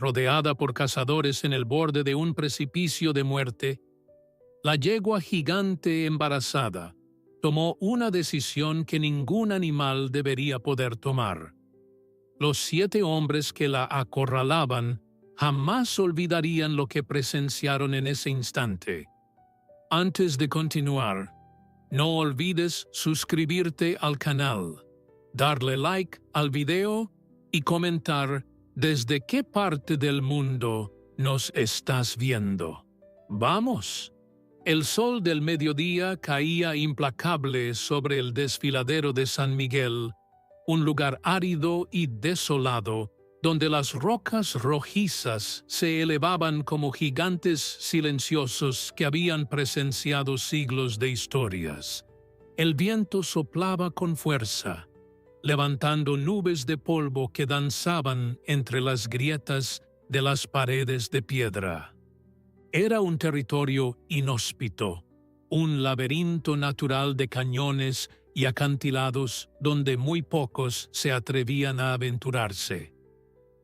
rodeada por cazadores en el borde de un precipicio de muerte, la yegua gigante embarazada tomó una decisión que ningún animal debería poder tomar. Los 7 hombres que la acorralaban jamás olvidarían lo que presenciaron en ese instante. Antes de continuar, no olvides suscribirte al canal, darle like al video y comentar desde qué parte del mundo nos estás viendo. ¡Vamos! El sol del mediodía caía implacable sobre el desfiladero de San Miguel, un lugar árido y desolado, donde las rocas rojizas se elevaban como gigantes silenciosos que habían presenciado siglos de historias. El viento soplaba con fuerza, levantando nubes de polvo que danzaban entre las grietas de las paredes de piedra. Era un territorio inhóspito, un laberinto natural de cañones y acantilados donde muy pocos se atrevían a aventurarse.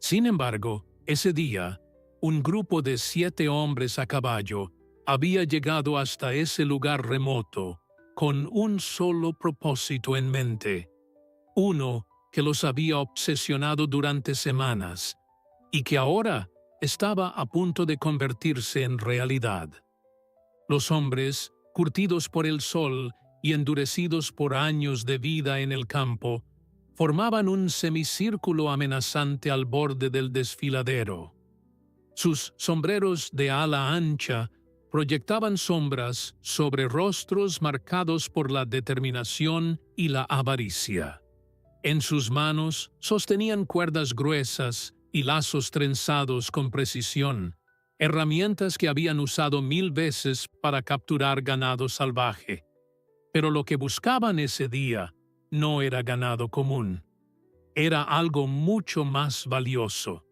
Sin embargo, ese día, un grupo de 7 hombres a caballo había llegado hasta ese lugar remoto con un solo propósito en mente, uno que los había obsesionado durante semanas y que ahora estaba a punto de convertirse en realidad. Los hombres, curtidos por el sol y endurecidos por años de vida en el campo, formaban un semicírculo amenazante al borde del desfiladero. Sus sombreros de ala ancha proyectaban sombras sobre rostros marcados por la determinación y la avaricia. En sus manos sostenían cuerdas gruesas y lazos trenzados con precisión, herramientas que habían usado 1000 veces para capturar ganado salvaje. Pero lo que buscaban ese día no era ganado común. Era algo mucho más valioso,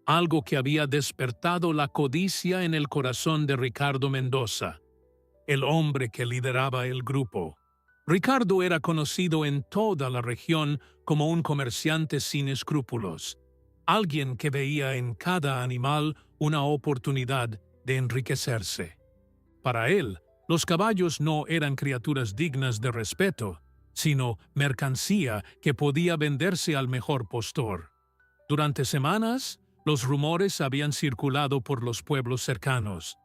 algo que había despertado la codicia en el corazón de Ricardo Mendoza, el hombre que lideraba el grupo. Ricardo era conocido en toda la región como un comerciante sin escrúpulos, alguien que veía en cada animal una oportunidad de enriquecerse. Para él, los caballos no eran criaturas dignas de respeto, sino mercancía que podía venderse al mejor postor. Durante semanas, los rumores habían circulado por los pueblos cercanos.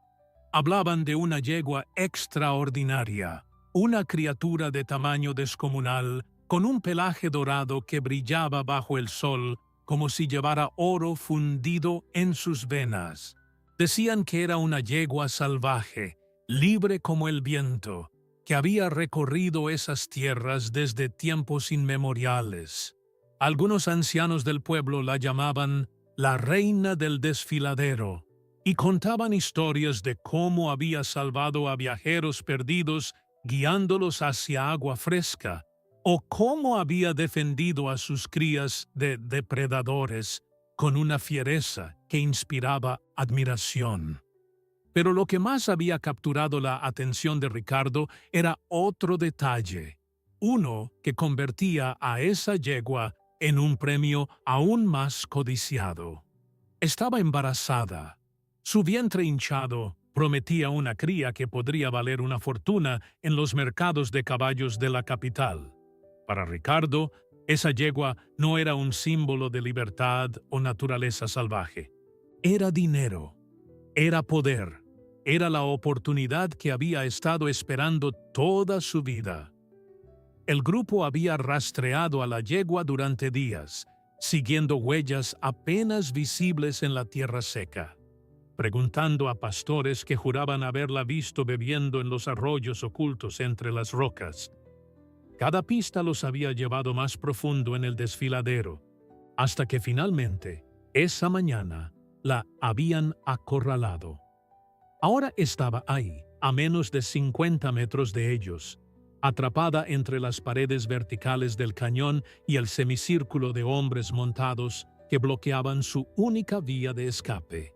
Hablaban de una yegua extraordinaria, una criatura de tamaño descomunal, con un pelaje dorado que brillaba bajo el sol como si llevara oro fundido en sus venas. Decían que era una yegua salvaje, libre como el viento, que había recorrido esas tierras desde tiempos inmemoriales. Algunos ancianos del pueblo la llamaban la reina del desfiladero y contaban historias de cómo había salvado a viajeros perdidos guiándolos hacia agua fresca, o cómo había defendido a sus crías de depredadores con una fiereza que inspiraba admiración. Pero lo que más había capturado la atención de Ricardo era otro detalle, uno que convertía a esa yegua en un premio aún más codiciado. Estaba embarazada. Su vientre hinchado prometía una cría que podría valer una fortuna en los mercados de caballos de la capital. Para Ricardo, esa yegua no era un símbolo de libertad o naturaleza salvaje. Era dinero, era poder, era la oportunidad que había estado esperando toda su vida. El grupo había rastreado a la yegua durante días, siguiendo huellas apenas visibles en la tierra seca, preguntando a pastores que juraban haberla visto bebiendo en los arroyos ocultos entre las rocas. Cada pista los había llevado más profundo en el desfiladero, hasta que finalmente, esa mañana, la habían acorralado. Ahora estaba ahí, a menos de 50 metros de ellos, atrapada entre las paredes verticales del cañón y el semicírculo de hombres montados que bloqueaban su única vía de escape.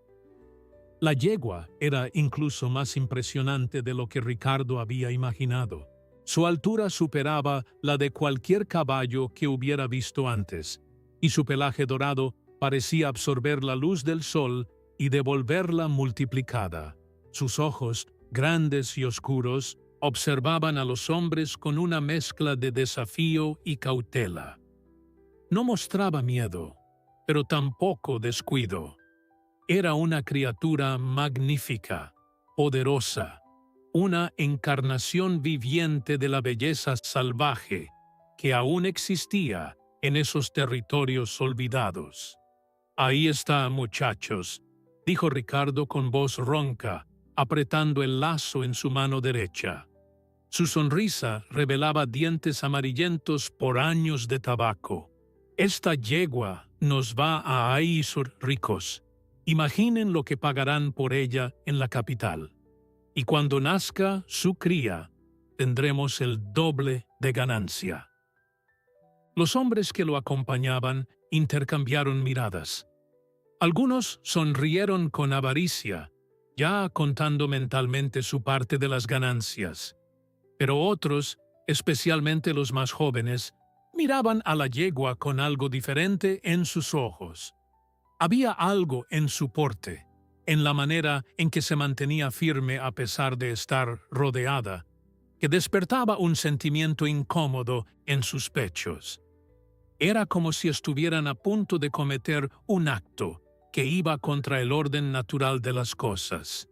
La yegua era incluso más impresionante de lo que Ricardo había imaginado. Su altura superaba la de cualquier caballo que hubiera visto antes, y su pelaje dorado parecía absorber la luz del sol y devolverla multiplicada. Sus ojos, grandes y oscuros, observaban a los hombres con una mezcla de desafío y cautela. No mostraba miedo, pero tampoco descuido. Era una criatura magnífica, poderosa, una encarnación viviente de la belleza salvaje que aún existía en esos territorios olvidados. «Ahí está, muchachos», dijo Ricardo con voz ronca, apretando el lazo en su mano derecha. Su sonrisa revelaba dientes amarillentos por años de tabaco. «Esta yegua nos va a hacer ricos. Imaginen lo que pagarán por ella en la capital. Y cuando nazca su cría, tendremos el doble de ganancia». Los hombres que lo acompañaban intercambiaron miradas. Algunos sonrieron con avaricia, ya contando mentalmente su parte de las ganancias. Pero otros, especialmente los más jóvenes, miraban a la yegua con algo diferente en sus ojos. Había algo en su porte, en la manera en que se mantenía firme a pesar de estar rodeada, que despertaba un sentimiento incómodo en sus pechos. Era como si estuvieran a punto de cometer un acto que iba contra el orden natural de las cosas.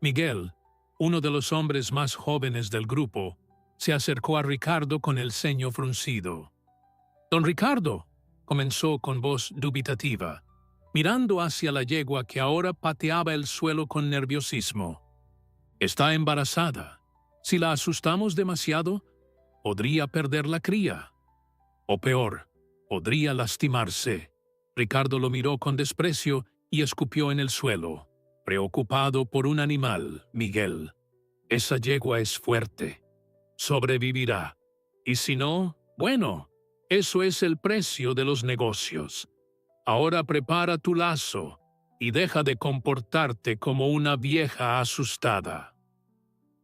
Miguel, uno de los hombres más jóvenes del grupo, se acercó a Ricardo con el ceño fruncido. «Don Ricardo», comenzó con voz dubitativa, mirando hacia la yegua que ahora pateaba el suelo con nerviosismo. «Está embarazada. Si la asustamos demasiado, podría perder la cría. O peor, podría lastimarse». Ricardo lo miró con desprecio y escupió en el suelo. «Preocupado por un animal, Miguel. Esa yegua es fuerte. Sobrevivirá. Y si no, bueno, eso es el precio de los negocios. Ahora prepara tu lazo y deja de comportarte como una vieja asustada».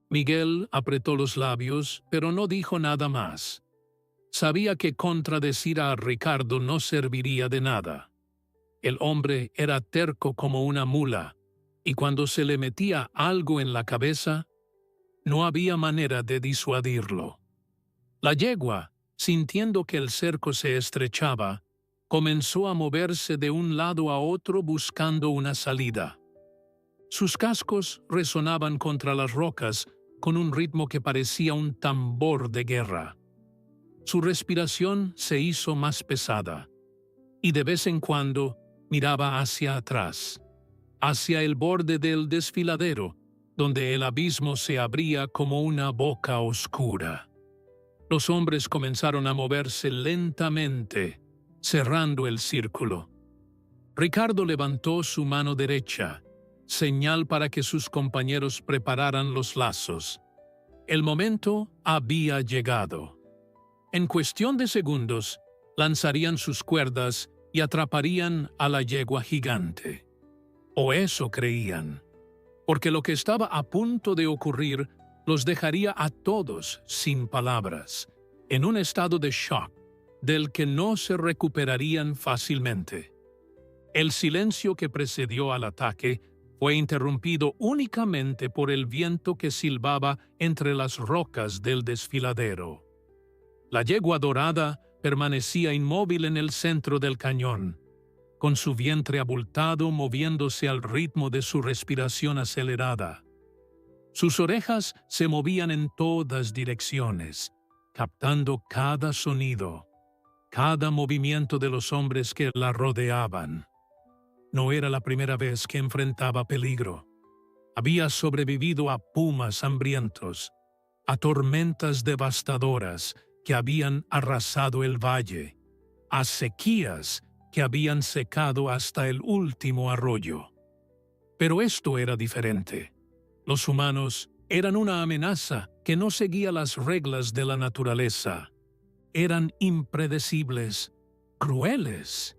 Miguel apretó los labios, pero no dijo nada más. Sabía que contradecir a Ricardo no serviría de nada. El hombre era terco como una mula, y cuando se le metía algo en la cabeza, no había manera de disuadirlo. La yegua, sintiendo que el cerco se estrechaba, comenzó a moverse de un lado a otro buscando una salida. Sus cascos resonaban contra las rocas con un ritmo que parecía un tambor de guerra. Su respiración se hizo más pesada, y de vez en cuando miraba hacia atrás, hacia el borde del desfiladero, donde el abismo se abría como una boca oscura. Los hombres comenzaron a moverse lentamente, cerrando el círculo. Ricardo levantó su mano derecha, señal para que sus compañeros prepararan los lazos. El momento había llegado. En cuestión de segundos, lanzarían sus cuerdas y atraparían a la yegua gigante. O eso creían, porque lo que estaba a punto de ocurrir los dejaría a todos sin palabras, en un estado de shock del que no se recuperarían fácilmente. El silencio que precedió al ataque fue interrumpido únicamente por el viento que silbaba entre las rocas del desfiladero. La yegua dorada permanecía inmóvil en el centro del cañón, con su vientre abultado moviéndose al ritmo de su respiración acelerada. Sus orejas se movían en todas direcciones, captando cada sonido, cada movimiento de los hombres que la rodeaban. No era la primera vez que enfrentaba peligro. Había sobrevivido a pumas hambrientos, a tormentas devastadoras que habían arrasado el valle, a sequías que habían secado hasta el último arroyo. Pero esto era diferente. Los humanos eran una amenaza que no seguía las reglas de la naturaleza. Eran impredecibles, crueles,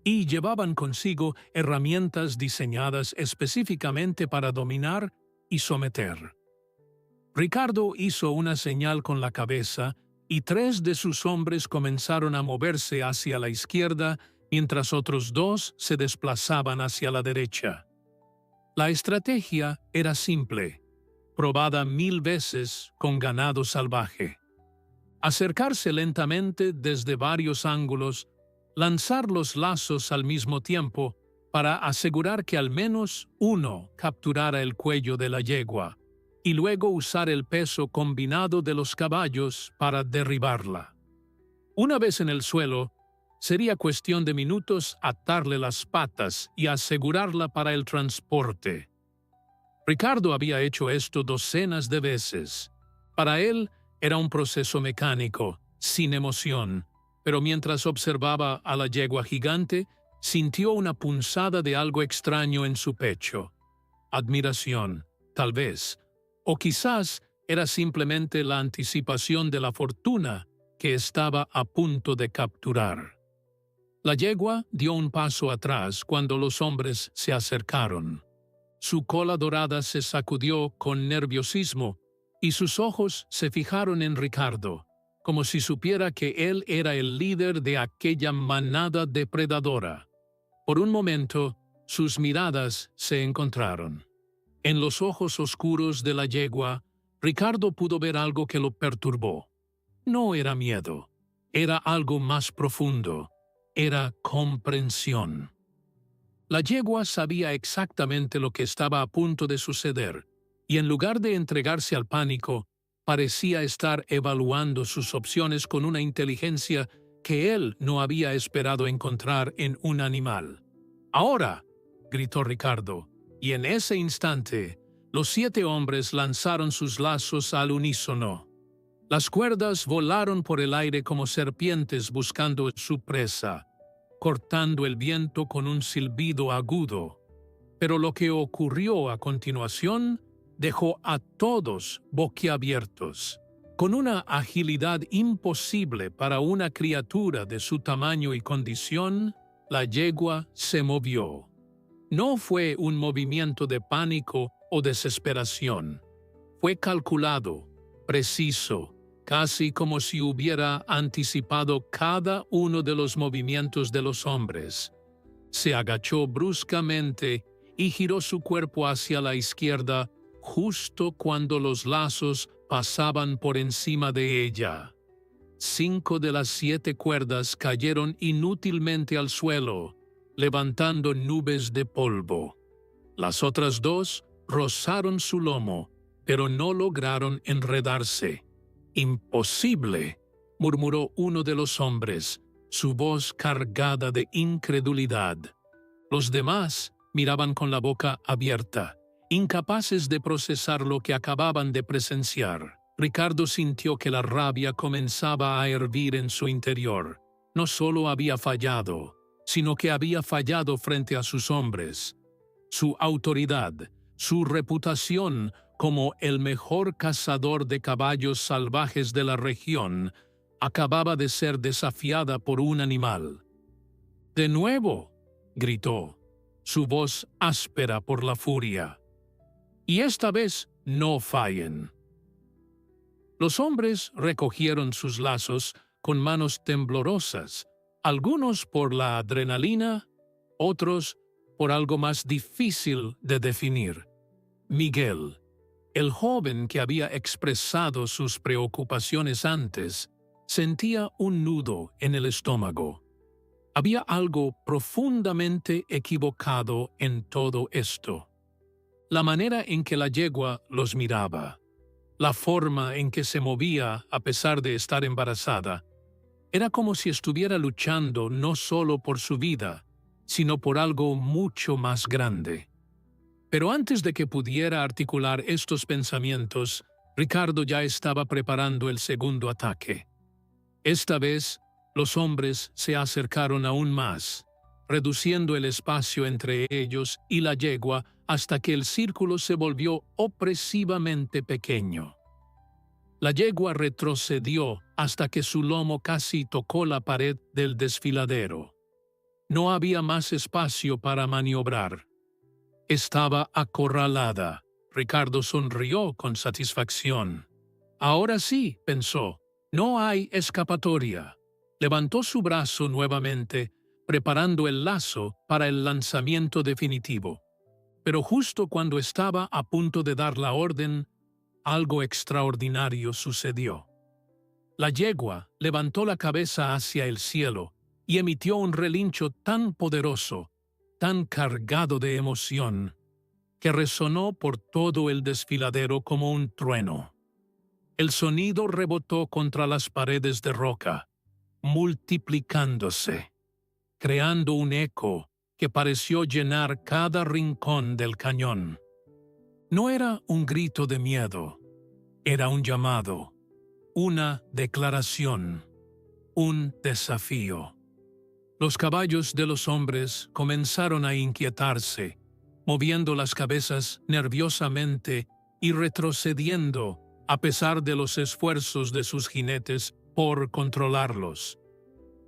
y llevaban consigo herramientas diseñadas específicamente para dominar y someter. Ricardo hizo una señal con la cabeza y 3 de sus hombres comenzaron a moverse hacia la izquierda mientras otros dos se desplazaban hacia la derecha. La estrategia era simple, probada 1000 veces con ganado salvaje. Acercarse lentamente desde varios ángulos, lanzar los lazos al mismo tiempo para asegurar que al menos uno capturara el cuello de la yegua, y luego usar el peso combinado de los caballos para derribarla. Una vez en el suelo, sería cuestión de minutos atarle las patas y asegurarla para el transporte. Ricardo había hecho esto docenas de veces. Para él era un proceso mecánico, sin emoción, pero mientras observaba a la yegua gigante, sintió una punzada de algo extraño en su pecho. Admiración, tal vez, o quizás era simplemente la anticipación de la fortuna que estaba a punto de capturar. La yegua dio un paso atrás cuando los hombres se acercaron. Su cola dorada se sacudió con nerviosismo y sus ojos se fijaron en Ricardo, como si supiera que él era el líder de aquella manada depredadora. Por un momento, sus miradas se encontraron. En los ojos oscuros de la yegua, Ricardo pudo ver algo que lo perturbó. No era miedo, era algo más profundo, era comprensión. La yegua sabía exactamente lo que estaba a punto de suceder, y en lugar de entregarse al pánico, parecía estar evaluando sus opciones con una inteligencia que él no había esperado encontrar en un animal. «¡Ahora!», gritó Ricardo, y en ese instante, los 7 hombres lanzaron sus lazos al unísono. Las cuerdas volaron por el aire como serpientes buscando su presa, cortando el viento con un silbido agudo. Pero lo que ocurrió a continuación dejó a todos boquiabiertos. Con una agilidad imposible para una criatura de su tamaño y condición, la yegua se movió. No fue un movimiento de pánico o desesperación. Fue calculado, preciso, casi como si hubiera anticipado cada uno de los movimientos de los hombres. Se agachó bruscamente y giró su cuerpo hacia la izquierda justo cuando los lazos pasaban por encima de ella. 5 de las 7 cuerdas cayeron inútilmente al suelo, levantando nubes de polvo. Las otras 2 rozaron su lomo, pero no lograron enredarse. «Imposible», murmuró uno de los hombres, su voz cargada de incredulidad. Los demás miraban con la boca abierta, incapaces de procesar lo que acababan de presenciar. Ricardo sintió que la rabia comenzaba a hervir en su interior. No solo había fallado, sino que había fallado frente a sus hombres. Su autoridad, su reputación como el mejor cazador de caballos salvajes de la región, acababa de ser desafiada por un animal. «¡De nuevo!», gritó, su voz áspera por la furia. «Y esta vez no fallen». Los hombres recogieron sus lazos con manos temblorosas, algunos por la adrenalina, otros por algo más difícil de definir. Miguel, el joven que había expresado sus preocupaciones antes, sentía un nudo en el estómago. Había algo profundamente equivocado en todo esto. La manera en que la yegua los miraba, la forma en que se movía a pesar de estar embarazada, era como si estuviera luchando no solo por su vida, sino por algo mucho más grande. Pero antes de que pudiera articular estos pensamientos, Ricardo ya estaba preparando el segundo ataque. Esta vez, los hombres se acercaron aún más, reduciendo el espacio entre ellos y la yegua hasta que el círculo se volvió opresivamente pequeño. La yegua retrocedió hasta que su lomo casi tocó la pared del desfiladero. No había más espacio para maniobrar. Estaba acorralada. Ricardo sonrió con satisfacción. «Ahora sí», pensó, «no hay escapatoria». Levantó su brazo nuevamente, preparando el lazo para el lanzamiento definitivo. Pero justo cuando estaba a punto de dar la orden, algo extraordinario sucedió. La yegua levantó la cabeza hacia el cielo y emitió un relincho tan poderoso, tan cargado de emoción, que resonó por todo el desfiladero como un trueno. El sonido rebotó contra las paredes de roca, multiplicándose, creando un eco que pareció llenar cada rincón del cañón. No era un grito de miedo, era un llamado, una declaración, un desafío. Los caballos de los hombres comenzaron a inquietarse, moviendo las cabezas nerviosamente y retrocediendo a pesar de los esfuerzos de sus jinetes por controlarlos.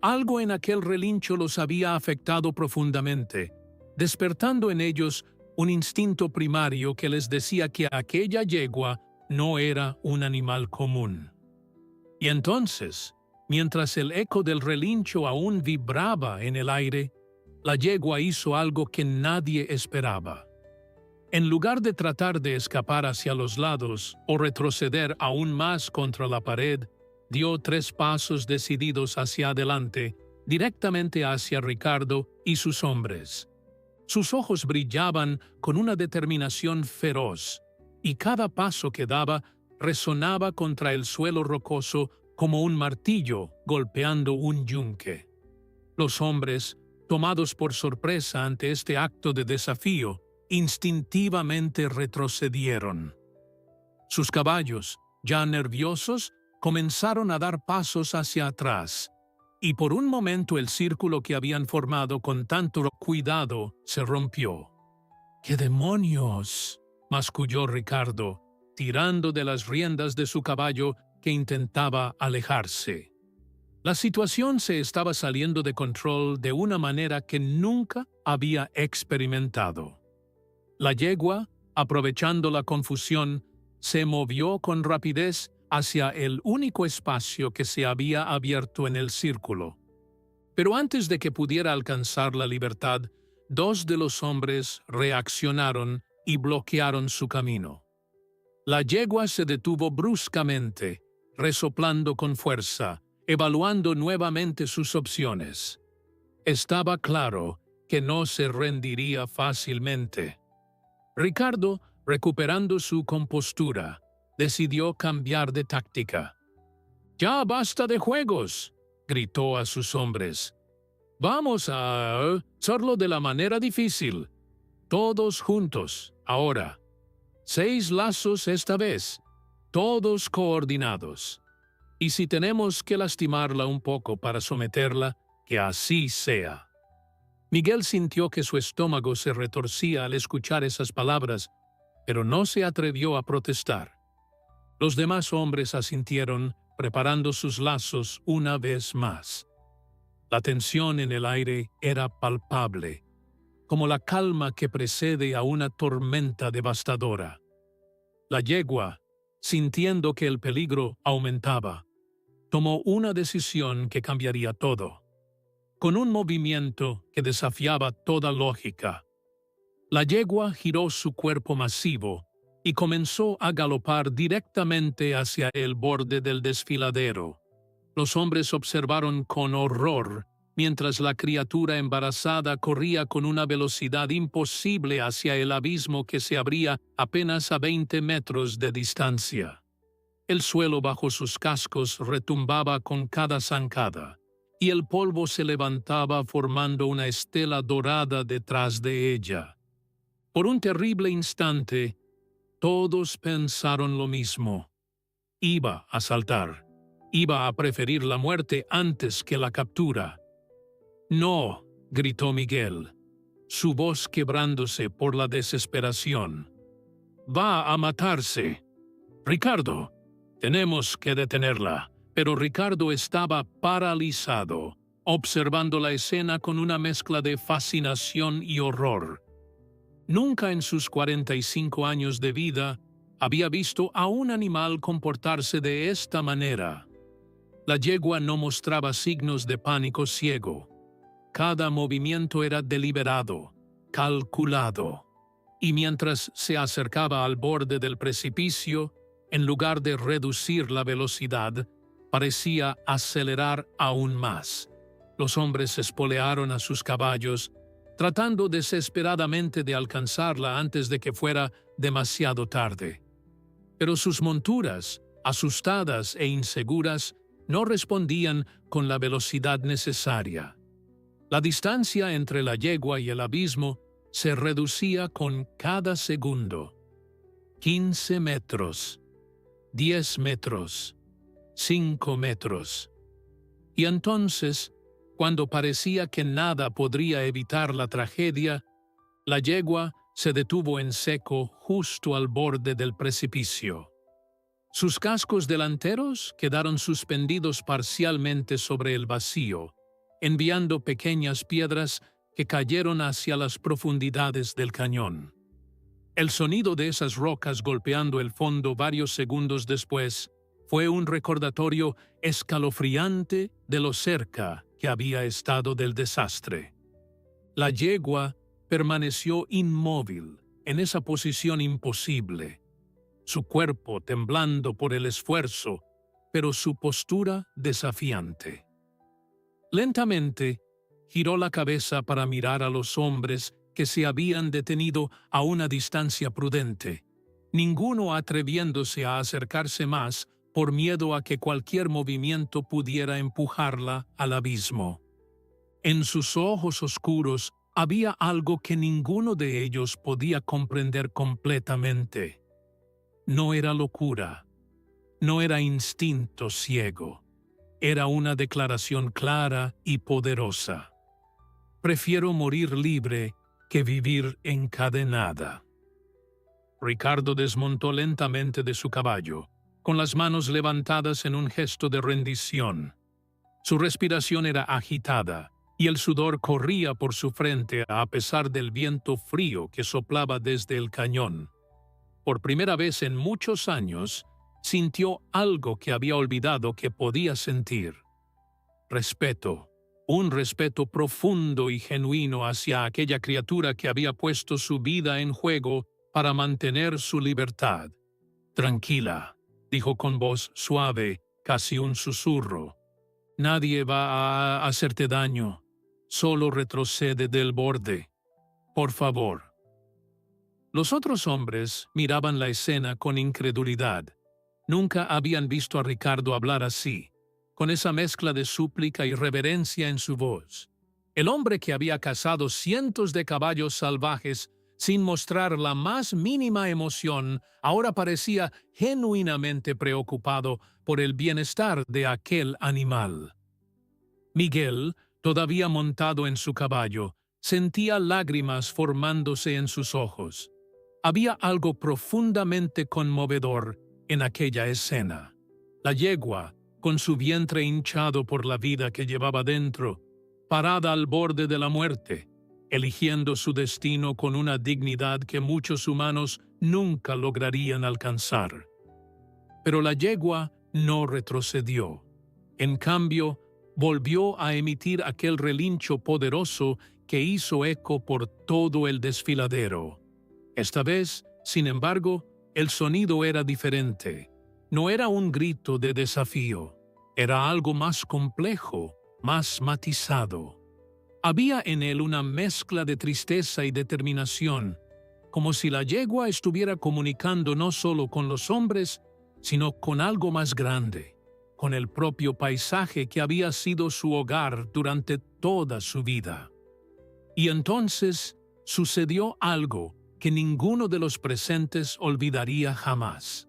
Algo en aquel relincho los había afectado profundamente, despertando en ellos un instinto primario que les decía que aquella yegua no era un animal común. Y entonces, mientras el eco del relincho aún vibraba en el aire, la yegua hizo algo que nadie esperaba. En lugar de tratar de escapar hacia los lados o retroceder aún más contra la pared, dio 3 pasos decididos hacia adelante, directamente hacia Ricardo y sus hombres. Sus ojos brillaban con una determinación feroz, y cada paso que daba resonaba contra el suelo rocoso como un martillo golpeando un yunque. Los hombres, tomados por sorpresa ante este acto de desafío, instintivamente retrocedieron. Sus caballos, ya nerviosos, comenzaron a dar pasos hacia atrás, y por un momento el círculo que habían formado con tanto cuidado se rompió. ¡Qué demonios!, masculló Ricardo, tirando de las riendas de su caballo que intentaba alejarse. La situación se estaba saliendo de control de una manera que nunca había experimentado. La yegua, aprovechando la confusión, se movió con rapidez hacia el único espacio que se había abierto en el círculo. Pero antes de que pudiera alcanzar la libertad, 2 de los hombres reaccionaron y bloquearon su camino. La yegua se detuvo bruscamente, resoplando con fuerza, evaluando nuevamente sus opciones. Estaba claro que no se rendiría fácilmente. Ricardo, recuperando su compostura, decidió cambiar de táctica. «¡Ya basta de juegos!», gritó a sus hombres. «Vamos a hacerlo de la manera difícil. Todos juntos, ahora. 6 lazos esta vez, todos coordinados. Y si tenemos que lastimarla un poco para someterla, que así sea». Miguel sintió que su estómago se retorcía al escuchar esas palabras, pero no se atrevió a protestar. Los demás hombres asintieron, preparando sus lazos una vez más. La tensión en el aire era palpable, como la calma que precede a una tormenta devastadora. La yegua, sintiendo que el peligro aumentaba, tomó una decisión que cambiaría todo. Con un movimiento que desafiaba toda lógica, la yegua giró su cuerpo masivo y comenzó a galopar directamente hacia el borde del desfiladero. Los hombres observaron con horror mientras la criatura embarazada corría con una velocidad imposible hacia el abismo que se abría apenas a 20 metros de distancia. El suelo bajo sus cascos retumbaba con cada zancada, y el polvo se levantaba formando una estela dorada detrás de ella. Por un terrible instante, todos pensaron lo mismo. Iba a saltar. Iba a preferir la muerte antes que la captura. «No», gritó Miguel, su voz quebrándose por la desesperación. «Va a matarse. Ricardo, tenemos que detenerla». Pero Ricardo estaba paralizado, observando la escena con una mezcla de fascinación y horror. Nunca en sus 45 años de vida había visto a un animal comportarse de esta manera. La yegua no mostraba signos de pánico ciego. cada movimiento era deliberado, calculado. Y mientras se acercaba al borde del precipicio, en lugar de reducir la velocidad, parecía acelerar aún más. Los hombres espolearon a sus caballos, tratando desesperadamente de alcanzarla antes de que fuera demasiado tarde. Pero sus monturas, asustadas e inseguras, no respondían con la velocidad necesaria. La distancia entre la yegua y el abismo se reducía con cada segundo. 15 metros, 10 metros, 5 metros. Y entonces, cuando parecía que nada podría evitar la tragedia, la yegua se detuvo en seco justo al borde del precipicio. Sus cascos delanteros quedaron suspendidos parcialmente sobre el vacío, enviando pequeñas piedras que cayeron hacia las profundidades del cañón. El sonido de esas rocas golpeando el fondo varios segundos después fue un recordatorio escalofriante de lo cerca que había estado del desastre. La yegua permaneció inmóvil en esa posición imposible, su cuerpo temblando por el esfuerzo, pero su postura desafiante. Lentamente, giró la cabeza para mirar a los hombres que se habían detenido a una distancia prudente, ninguno atreviéndose a acercarse más por miedo a que cualquier movimiento pudiera empujarla al abismo. En sus ojos oscuros había algo que ninguno de ellos podía comprender completamente. No era locura, no era instinto ciego, era una declaración clara y poderosa. Prefiero morir libre que vivir encadenada. Ricardo desmontó lentamente de su caballo, con las manos levantadas en un gesto de rendición. Su respiración era agitada, y el sudor corría por su frente a pesar del viento frío que soplaba desde el cañón. Por primera vez en muchos años, sintió algo que había olvidado que podía sentir. Respeto, un respeto profundo y genuino hacia aquella criatura que había puesto su vida en juego para mantener su libertad. «Tranquila», dijo con voz suave, casi un susurro. «Nadie va a hacerte daño. Solo retrocede del borde. Por favor». Los otros hombres miraban la escena con incredulidad. Nunca habían visto a Ricardo hablar así, con esa mezcla de súplica y reverencia en su voz. El hombre que había cazado cientos de caballos salvajes sin mostrar la más mínima emoción, ahora parecía genuinamente preocupado por el bienestar de aquel animal. Miguel, todavía montado en su caballo, sentía lágrimas formándose en sus ojos. Había algo profundamente conmovedor en aquella escena. La yegua, con su vientre hinchado por la vida que llevaba dentro, parada al borde de la muerte, eligiendo su destino con una dignidad que muchos humanos nunca lograrían alcanzar. Pero la yegua no retrocedió. En cambio, volvió a emitir aquel relincho poderoso que hizo eco por todo el desfiladero. Esta vez, sin embargo, el sonido era diferente. No era un grito de desafío, era algo más complejo, más matizado. Había en él una mezcla de tristeza y determinación, como si la yegua estuviera comunicando no solo con los hombres, sino con algo más grande, con el propio paisaje que había sido su hogar durante toda su vida. Y entonces sucedió algo que ninguno de los presentes olvidaría jamás.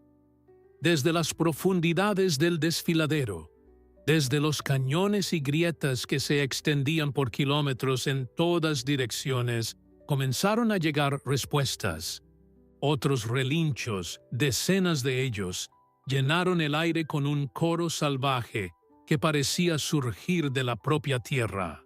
Desde las profundidades del desfiladero, desde los cañones y grietas que se extendían por kilómetros en todas direcciones, comenzaron a llegar respuestas. Otros relinchos, decenas de ellos, llenaron el aire con un coro salvaje que parecía surgir de la propia tierra.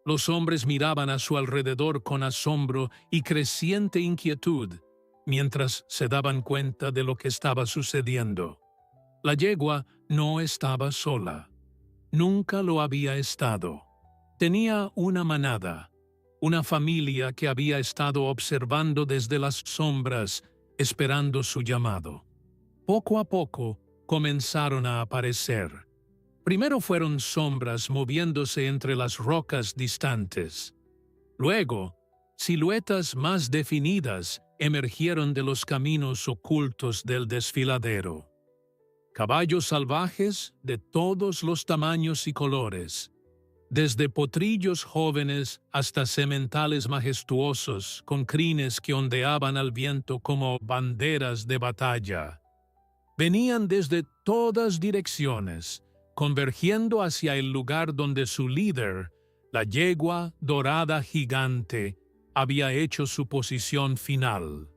Los hombres miraban a su alrededor con asombro y creciente inquietud, mientras se daban cuenta de lo que estaba sucediendo. La yegua no estaba sola. Nunca lo había estado. Tenía una manada, una familia que había estado observando desde las sombras, esperando su llamado. Poco a poco comenzaron a aparecer. Primero fueron sombras moviéndose entre las rocas distantes. Luego, siluetas más definidas emergieron de los caminos ocultos del desfiladero. Caballos salvajes de todos los tamaños y colores, desde potrillos jóvenes hasta sementales majestuosos con crines que ondeaban al viento como banderas de batalla. Venían desde todas direcciones, convergiendo hacia el lugar donde su líder, la yegua dorada gigante, había hecho su posición final.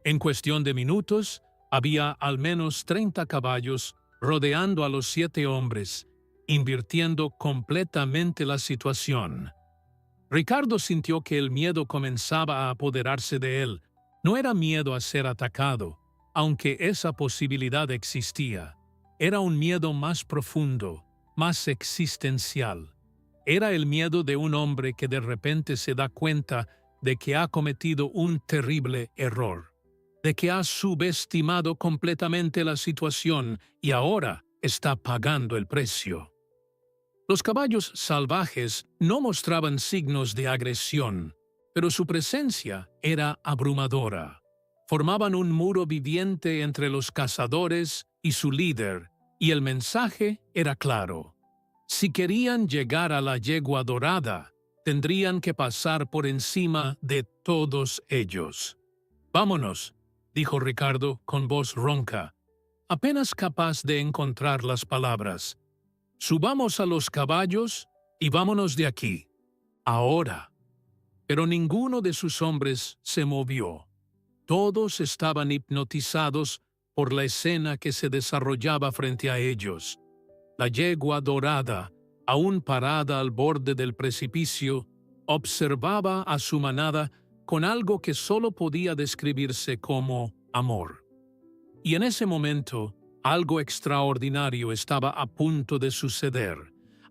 En cuestión de minutos, había al menos 30 caballos rodeando a los 7 hombres, invirtiendo completamente la situación. Ricardo sintió que el miedo comenzaba a apoderarse de él. No era miedo a ser atacado, aunque esa posibilidad existía. Era un miedo más profundo, más existencial. Era el miedo de un hombre que de repente se da cuenta de que ha cometido un terrible error, de que ha subestimado completamente la situación y ahora está pagando el precio. Los caballos salvajes no mostraban signos de agresión, pero su presencia era abrumadora. Formaban un muro viviente entre los cazadores y su líder, y el mensaje era claro. Si querían llegar a la yegua dorada, tendrían que pasar por encima de todos ellos. «Vámonos», dijo Ricardo con voz ronca, apenas capaz de encontrar las palabras. «Subamos a los caballos y vámonos de aquí, ahora». Pero ninguno de sus hombres se movió. Todos estaban hipnotizados por la escena que se desarrollaba frente a ellos. La yegua dorada, aún parada al borde del precipicio, observaba a su manada con algo que solo podía describirse como amor. Y en ese momento, algo extraordinario estaba a punto de suceder,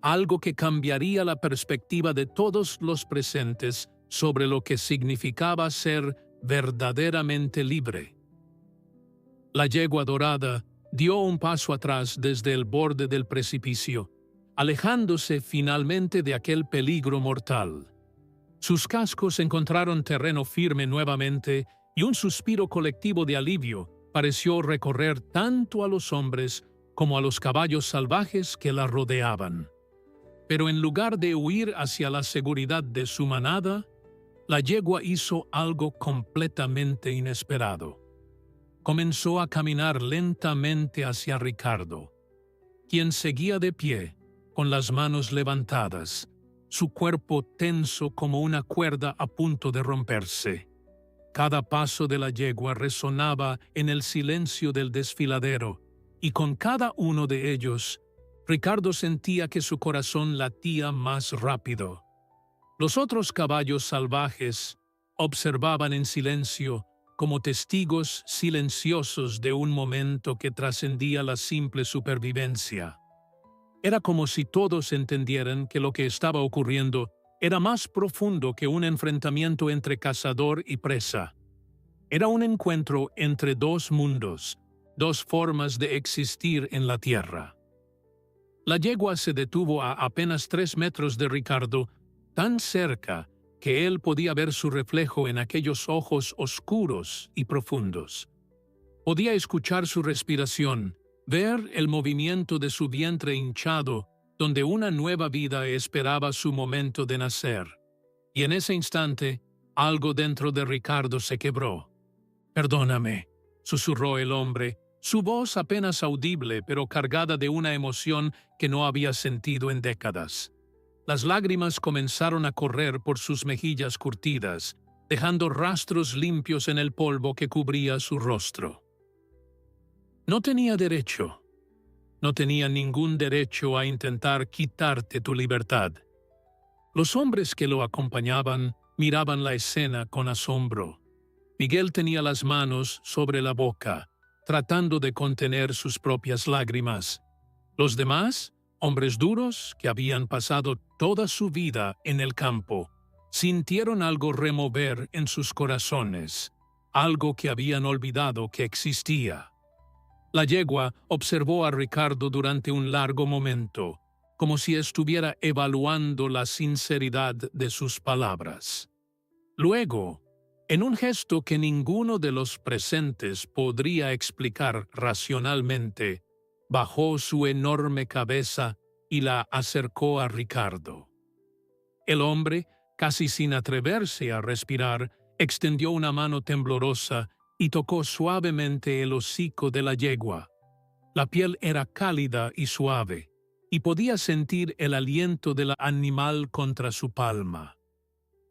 algo que cambiaría la perspectiva de todos los presentes sobre lo que significaba ser verdaderamente libre. La yegua dorada dio un paso atrás desde el borde del precipicio, alejándose finalmente de aquel peligro mortal. Sus cascos encontraron terreno firme nuevamente y un suspiro colectivo de alivio pareció recorrer tanto a los hombres como a los caballos salvajes que la rodeaban. Pero en lugar de huir hacia la seguridad de su manada, la yegua hizo algo completamente inesperado. Comenzó a caminar lentamente hacia Ricardo, quien seguía de pie, con las manos levantadas, su cuerpo tenso como una cuerda a punto de romperse. Cada paso de la yegua resonaba en el silencio del desfiladero, y con cada uno de ellos, Ricardo sentía que su corazón latía más rápido. Los otros caballos salvajes observaban en silencio, como testigos silenciosos de un momento que trascendía la simple supervivencia. Era como si todos entendieran que lo que estaba ocurriendo era más profundo que un enfrentamiento entre cazador y presa. Era un encuentro entre dos mundos, dos formas de existir en la tierra. La yegua se detuvo a apenas 3 metros de Ricardo, tan cerca que él podía ver su reflejo en aquellos ojos oscuros y profundos. Podía escuchar su respiración, ver el movimiento de su vientre hinchado, donde una nueva vida esperaba su momento de nacer. Y en ese instante, algo dentro de Ricardo se quebró. «Perdóname», susurró el hombre, su voz apenas audible pero cargada de una emoción que no había sentido en décadas. Las lágrimas comenzaron a correr por sus mejillas curtidas, dejando rastros limpios en el polvo que cubría su rostro. No tenía derecho. No tenía ningún derecho a intentar quitarte tu libertad. Los hombres que lo acompañaban miraban la escena con asombro. Miguel tenía las manos sobre la boca, tratando de contener sus propias lágrimas. Los demás, hombres duros que habían pasado toda su vida en el campo, sintieron algo remover en sus corazones, algo que habían olvidado que existía. La yegua observó a Ricardo durante un largo momento, como si estuviera evaluando la sinceridad de sus palabras. Luego, en un gesto que ninguno de los presentes podría explicar racionalmente, bajó su enorme cabeza y la acercó a Ricardo. El hombre, casi sin atreverse a respirar, extendió una mano temblorosa y tocó suavemente el hocico de la yegua. La piel era cálida y suave, y podía sentir el aliento del animal contra su palma.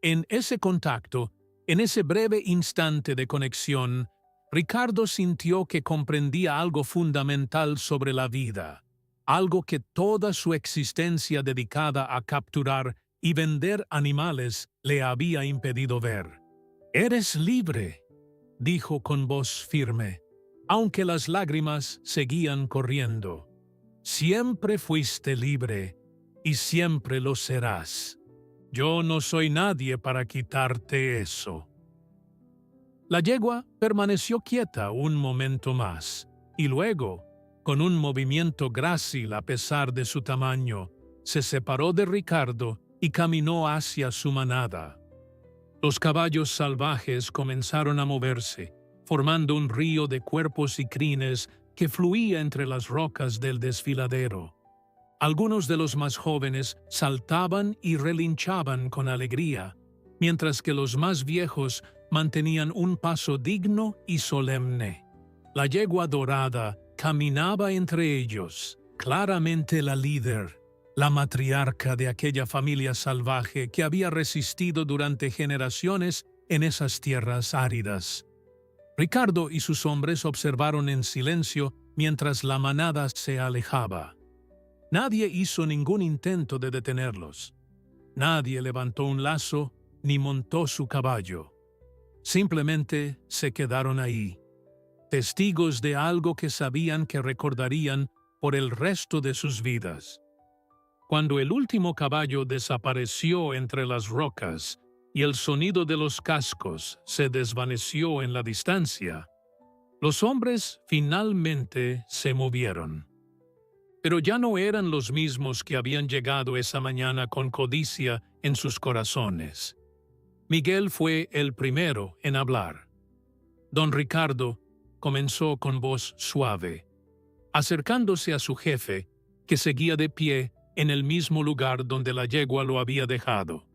En ese contacto, en ese breve instante de conexión, Ricardo sintió que comprendía algo fundamental sobre la vida, algo que toda su existencia dedicada a capturar y vender animales le había impedido ver. «Eres libre», dijo con voz firme, aunque las lágrimas seguían corriendo. «Siempre fuiste libre y siempre lo serás. Yo no soy nadie para quitarte eso». La yegua permaneció quieta un momento más, y luego, con un movimiento grácil a pesar de su tamaño, se separó de Ricardo y caminó hacia su manada. Los caballos salvajes comenzaron a moverse, formando un río de cuerpos y crines que fluía entre las rocas del desfiladero. Algunos de los más jóvenes saltaban y relinchaban con alegría, mientras que los más viejos mantenían un paso digno y solemne. La yegua dorada caminaba entre ellos, claramente la líder, la matriarca de aquella familia salvaje que había resistido durante generaciones en esas tierras áridas. Ricardo y sus hombres observaron en silencio mientras la manada se alejaba. Nadie hizo ningún intento de detenerlos. Nadie levantó un lazo ni montó su caballo. Simplemente se quedaron ahí, testigos de algo que sabían que recordarían por el resto de sus vidas. Cuando el último caballo desapareció entre las rocas y el sonido de los cascos se desvaneció en la distancia, los hombres finalmente se movieron. Pero ya no eran los mismos que habían llegado esa mañana con codicia en sus corazones. Miguel fue el primero en hablar. Don Ricardo comenzó con voz suave, acercándose a su jefe, que seguía de pie en el mismo lugar donde la yegua lo había dejado.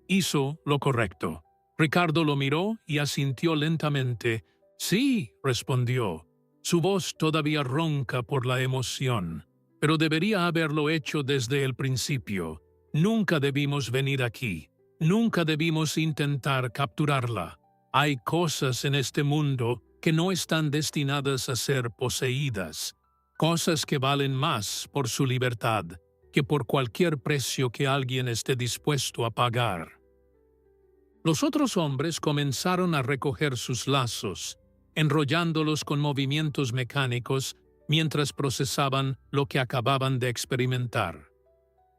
Hizo lo correcto. Ricardo lo miró y asintió lentamente. «Sí», respondió, su voz todavía ronca por la emoción. «Pero debería haberlo hecho desde el principio. Nunca debimos venir aquí. Nunca debimos intentar capturarla. Hay cosas en este mundo que no están destinadas a ser poseídas. Cosas que valen más por su libertad que por cualquier precio que alguien esté dispuesto a pagar». Los otros hombres comenzaron a recoger sus lazos, enrollándolos con movimientos mecánicos mientras procesaban lo que acababan de experimentar.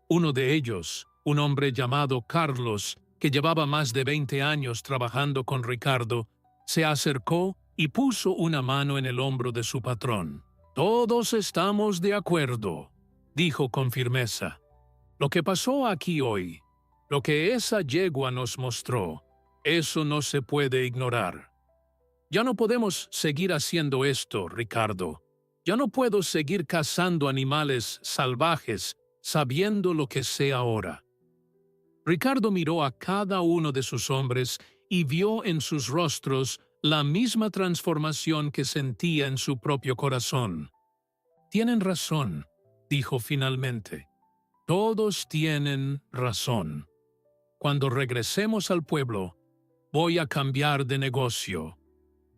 Uno de ellos, un hombre llamado Carlos, que llevaba más de 20 años trabajando con Ricardo, se acercó y puso una mano en el hombro de su patrón. «Todos estamos de acuerdo», dijo con firmeza. «Lo que pasó aquí hoy, lo que esa yegua nos mostró, eso no se puede ignorar. Ya no podemos seguir haciendo esto, Ricardo. Ya no puedo seguir cazando animales salvajes sabiendo lo que sé ahora». Ricardo miró a cada uno de sus hombres y vio en sus rostros la misma transformación que sentía en su propio corazón. «Tienen razón», dijo finalmente. «Todos tienen razón. Cuando regresemos al pueblo, voy a cambiar de negocio.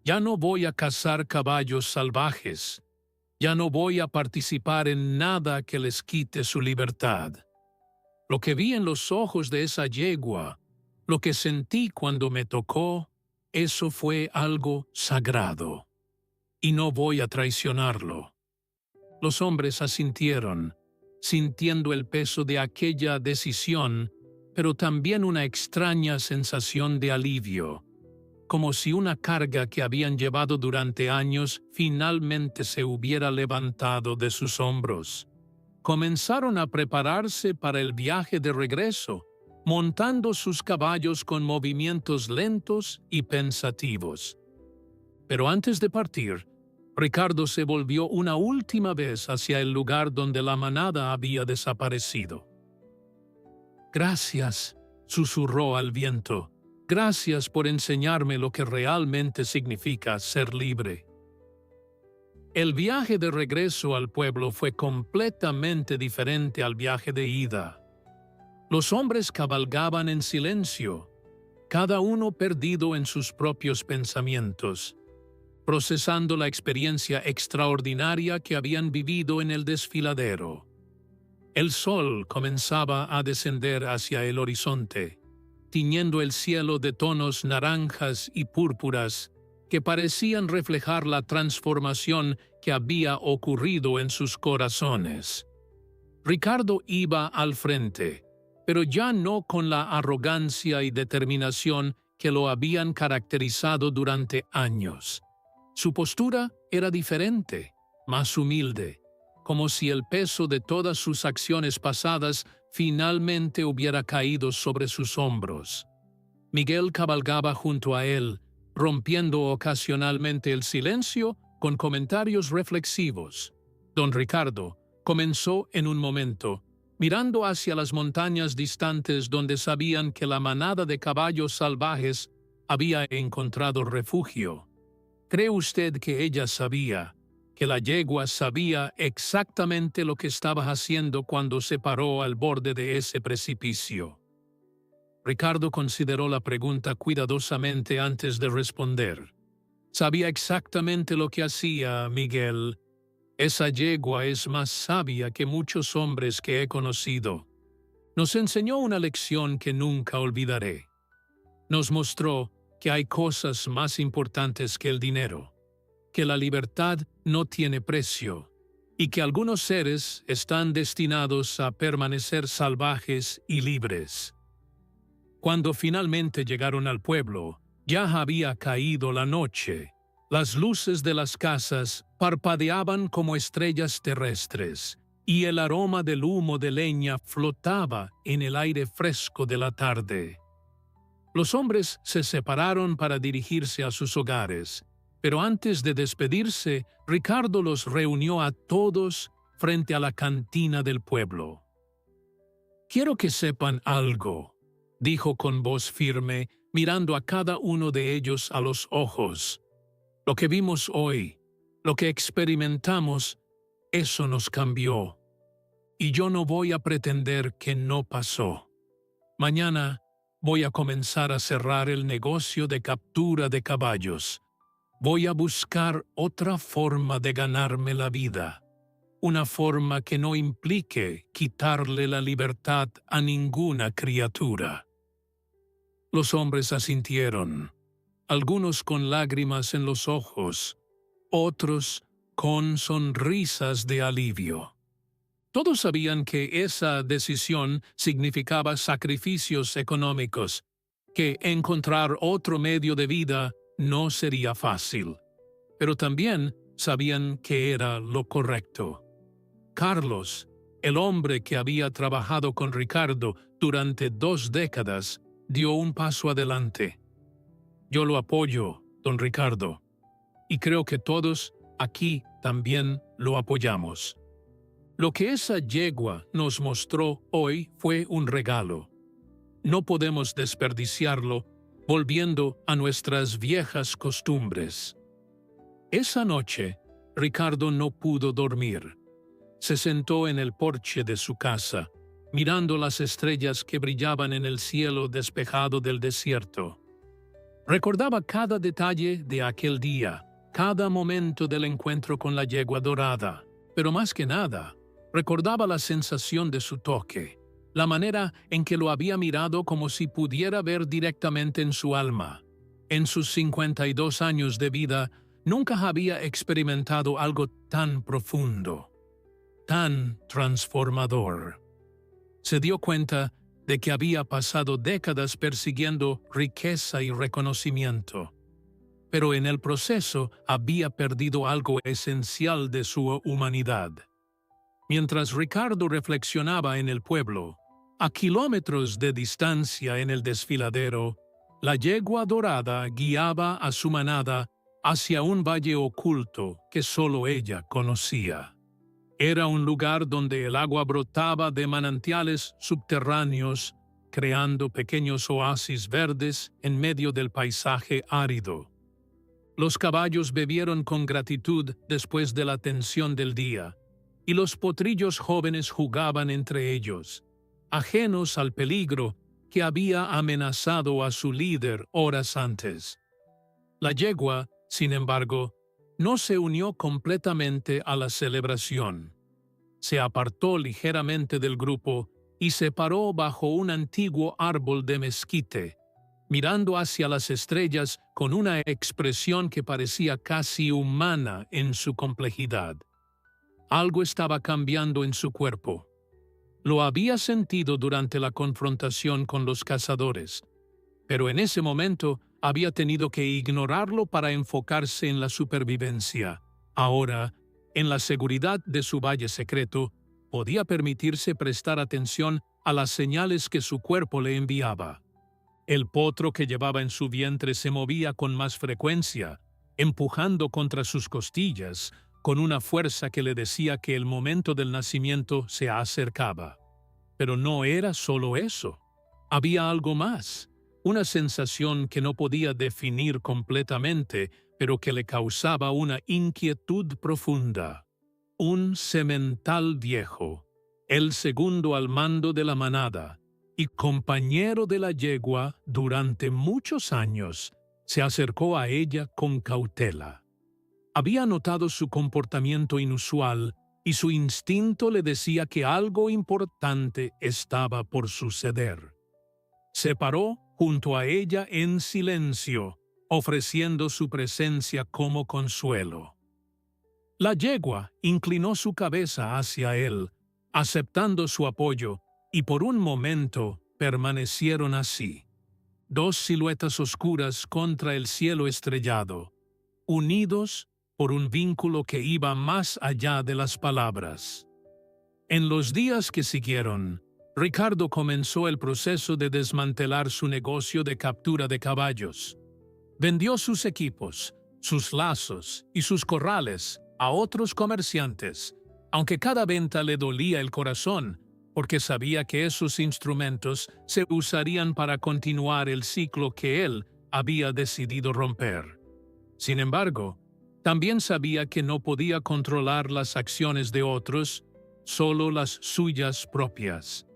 Ya no voy a cazar caballos salvajes. Ya no voy a participar en nada que les quite su libertad. Lo que vi en los ojos de esa yegua, lo que sentí cuando me tocó, eso fue algo sagrado. Y no voy a traicionarlo». Los hombres asintieron, sintiendo el peso de aquella decisión, pero también una extraña sensación de alivio, como si una carga que habían llevado durante años finalmente se hubiera levantado de sus hombros. Comenzaron a prepararse para el viaje de regreso, montando sus caballos con movimientos lentos y pensativos. Pero antes de partir, Ricardo se volvió una última vez hacia el lugar donde la manada había desaparecido. «Gracias», susurró al viento. «Gracias por enseñarme lo que realmente significa ser libre». El viaje de regreso al pueblo fue completamente diferente al viaje de ida. Los hombres cabalgaban en silencio, cada uno perdido en sus propios pensamientos, procesando la experiencia extraordinaria que habían vivido en el desfiladero. El sol comenzaba a descender hacia el horizonte, tiñendo el cielo de tonos naranjas y púrpuras que parecían reflejar la transformación que había ocurrido en sus corazones. Ricardo iba al frente, pero ya no con la arrogancia y determinación que lo habían caracterizado durante años. Su postura era diferente, más humilde, como si el peso de todas sus acciones pasadas finalmente hubiera caído sobre sus hombros. Miguel cabalgaba junto a él, rompiendo ocasionalmente el silencio con comentarios reflexivos. Don Ricardo comenzó en un momento, mirando hacia las montañas distantes donde sabían que la manada de caballos salvajes había encontrado refugio. ¿Cree usted que ella sabía, que la yegua sabía exactamente lo que estaba haciendo cuando se paró al borde de ese precipicio? Ricardo consideró la pregunta cuidadosamente antes de responder. Sabía exactamente lo que hacía, Miguel. Esa yegua es más sabia que muchos hombres que he conocido. Nos enseñó una lección que nunca olvidaré. Nos mostró que hay cosas más importantes que el dinero, que la libertad no tiene precio y que algunos seres están destinados a permanecer salvajes y libres. Cuando finalmente llegaron al pueblo, ya había caído la noche. Las luces de las casas parpadeaban como estrellas terrestres, y el aroma del humo de leña flotaba en el aire fresco de la tarde. Los hombres se separaron para dirigirse a sus hogares, pero antes de despedirse, Ricardo los reunió a todos frente a la cantina del pueblo. «Quiero que sepan algo», dijo con voz firme, mirando a cada uno de ellos a los ojos. «Lo que vimos hoy, lo que experimentamos, eso nos cambió. Y yo no voy a pretender que no pasó. Mañana voy a comenzar a cerrar el negocio de captura de caballos. Voy a buscar otra forma de ganarme la vida. Una forma que no implique quitarle la libertad a ninguna criatura». Los hombres asintieron, algunos con lágrimas en los ojos, otros con sonrisas de alivio. Todos sabían que esa decisión significaba sacrificios económicos, que encontrar otro medio de vida no sería fácil, pero también sabían que era lo correcto. Carlos, el hombre que había trabajado con Ricardo durante 2 décadas, dio un paso adelante. «Yo lo apoyo, don Ricardo, y creo que todos aquí también lo apoyamos. Lo que esa yegua nos mostró hoy fue un regalo. No podemos desperdiciarlo volviendo a nuestras viejas costumbres». Esa noche, Ricardo no pudo dormir. Se sentó en el porche de su casa, mirando las estrellas que brillaban en el cielo despejado del desierto. Recordaba cada detalle de aquel día, cada momento del encuentro con la yegua dorada, pero más que nada, recordaba la sensación de su toque, la manera en que lo había mirado como si pudiera ver directamente en su alma. En sus 52 años de vida, nunca había experimentado algo tan profundo. tan transformador. Se dio cuenta de que había pasado décadas persiguiendo riqueza y reconocimiento, pero en el proceso había perdido algo esencial de su humanidad. Mientras Ricardo reflexionaba en el pueblo, a kilómetros de distancia en el desfiladero, la yegua dorada guiaba a su manada hacia un valle oculto que solo ella conocía. Era un lugar donde el agua brotaba de manantiales subterráneos, creando pequeños oasis verdes en medio del paisaje árido. Los caballos bebieron con gratitud después de la tensión del día, y los potrillos jóvenes jugaban entre ellos, ajenos al peligro que había amenazado a su líder horas antes. La yegua, sin embargo, no se unió completamente a la celebración. Se apartó ligeramente del grupo y se paró bajo un antiguo árbol de mezquite, mirando hacia las estrellas con una expresión que parecía casi humana en su complejidad. Algo estaba cambiando en su cuerpo. Lo había sentido durante la confrontación con los cazadores, pero en ese momento había tenido que ignorarlo para enfocarse en la supervivencia. Ahora, en la seguridad de su valle secreto, podía permitirse prestar atención a las señales que su cuerpo le enviaba. El potro que llevaba en su vientre se movía con más frecuencia, empujando contra sus costillas, con una fuerza que le decía que el momento del nacimiento se acercaba. Pero no era solo eso. Había algo más, una sensación que no podía definir completamente, pero que le causaba una inquietud profunda. Un semental viejo, el segundo al mando de la manada y compañero de la yegua durante muchos años, se acercó a ella con cautela. Había notado su comportamiento inusual y su instinto le decía que algo importante estaba por suceder. Se paró junto a ella en silencio, ofreciendo su presencia como consuelo. La yegua inclinó su cabeza hacia él, aceptando su apoyo, y por un momento permanecieron así, dos siluetas oscuras contra el cielo estrellado, unidos por un vínculo que iba más allá de las palabras. En los días que siguieron, Ricardo comenzó el proceso de desmantelar su negocio de captura de caballos. Vendió sus equipos, sus lazos y sus corrales a otros comerciantes, aunque cada venta le dolía el corazón, porque sabía que esos instrumentos se usarían para continuar el ciclo que él había decidido romper. Sin embargo, también sabía que no podía controlar las acciones de otros, solo las suyas propias.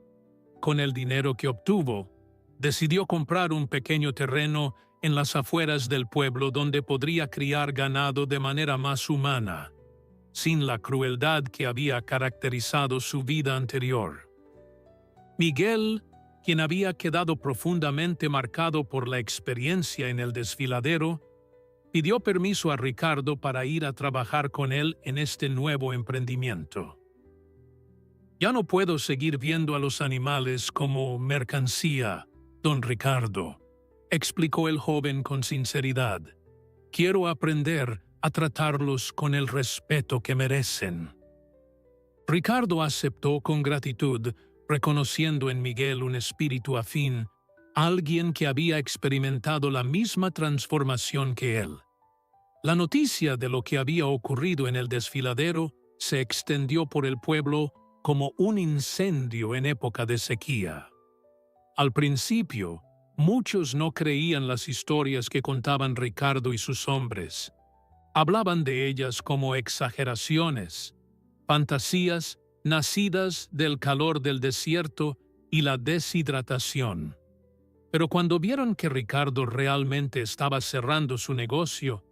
Con el dinero que obtuvo, decidió comprar un pequeño terreno en las afueras del pueblo donde podría criar ganado de manera más humana, sin la crueldad que había caracterizado su vida anterior. Miguel, quien había quedado profundamente marcado por la experiencia en el desfiladero, pidió permiso a Ricardo para ir a trabajar con él en este nuevo emprendimiento. «Ya no puedo seguir viendo a los animales como mercancía, don Ricardo», explicó el joven con sinceridad. «Quiero aprender a tratarlos con el respeto que merecen». Ricardo aceptó con gratitud, reconociendo en Miguel un espíritu afín, alguien que había experimentado la misma transformación que él. La noticia de lo que había ocurrido en el desfiladero se extendió por el pueblo como un incendio en época de sequía. Al principio, muchos no creían las historias que contaban Ricardo y sus hombres. Hablaban de ellas como exageraciones, fantasías nacidas del calor del desierto y la deshidratación. Pero cuando vieron que Ricardo realmente estaba cerrando su negocio,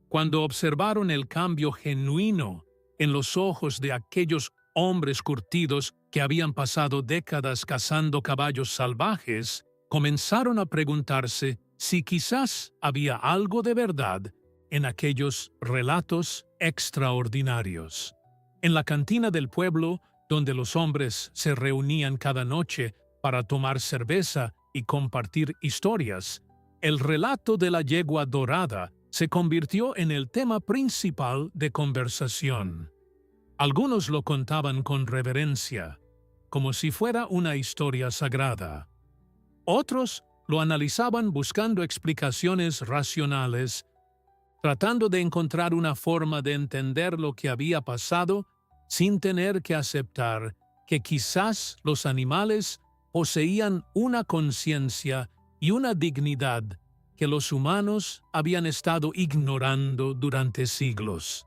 cuando observaron el cambio genuino en los ojos de aquellos hombres curtidos que habían pasado décadas cazando caballos salvajes, comenzaron a preguntarse si quizás había algo de verdad en aquellos relatos extraordinarios. En la cantina del pueblo, donde los hombres se reunían cada noche para tomar cerveza y compartir historias, el relato de la yegua dorada se convirtió en el tema principal de conversación. Algunos lo contaban con reverencia, como si fuera una historia sagrada. Otros lo analizaban buscando explicaciones racionales, tratando de encontrar una forma de entender lo que había pasado sin tener que aceptar que quizás los animales poseían una conciencia y una dignidad que los humanos habían estado ignorando durante siglos.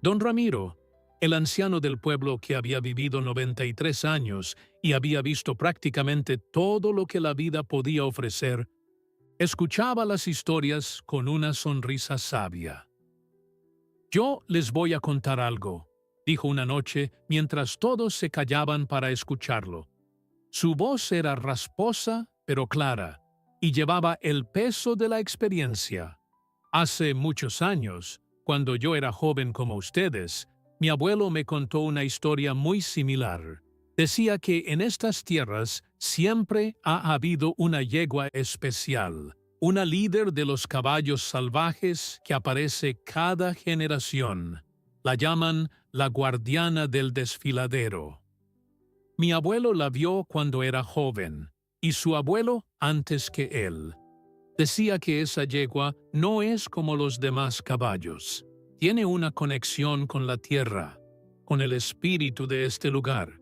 Don Ramiro, el anciano del pueblo que había vivido 93 años y había visto prácticamente todo lo que la vida podía ofrecer, escuchaba las historias con una sonrisa sabia. «Yo les voy a contar algo», dijo una noche mientras todos se callaban para escucharlo. Su voz era rasposa pero clara y llevaba el peso de la experiencia. Hace muchos años, cuando yo era joven como ustedes, mi abuelo me contó una historia muy similar. Decía que en estas tierras siempre ha habido una yegua especial, una líder de los caballos salvajes que aparece cada generación. La llaman la guardiana del desfiladero. Mi abuelo la vio cuando era joven, y su abuelo antes que él. Decía que esa yegua no es como los demás caballos. Tiene una conexión con la tierra, con el espíritu de este lugar.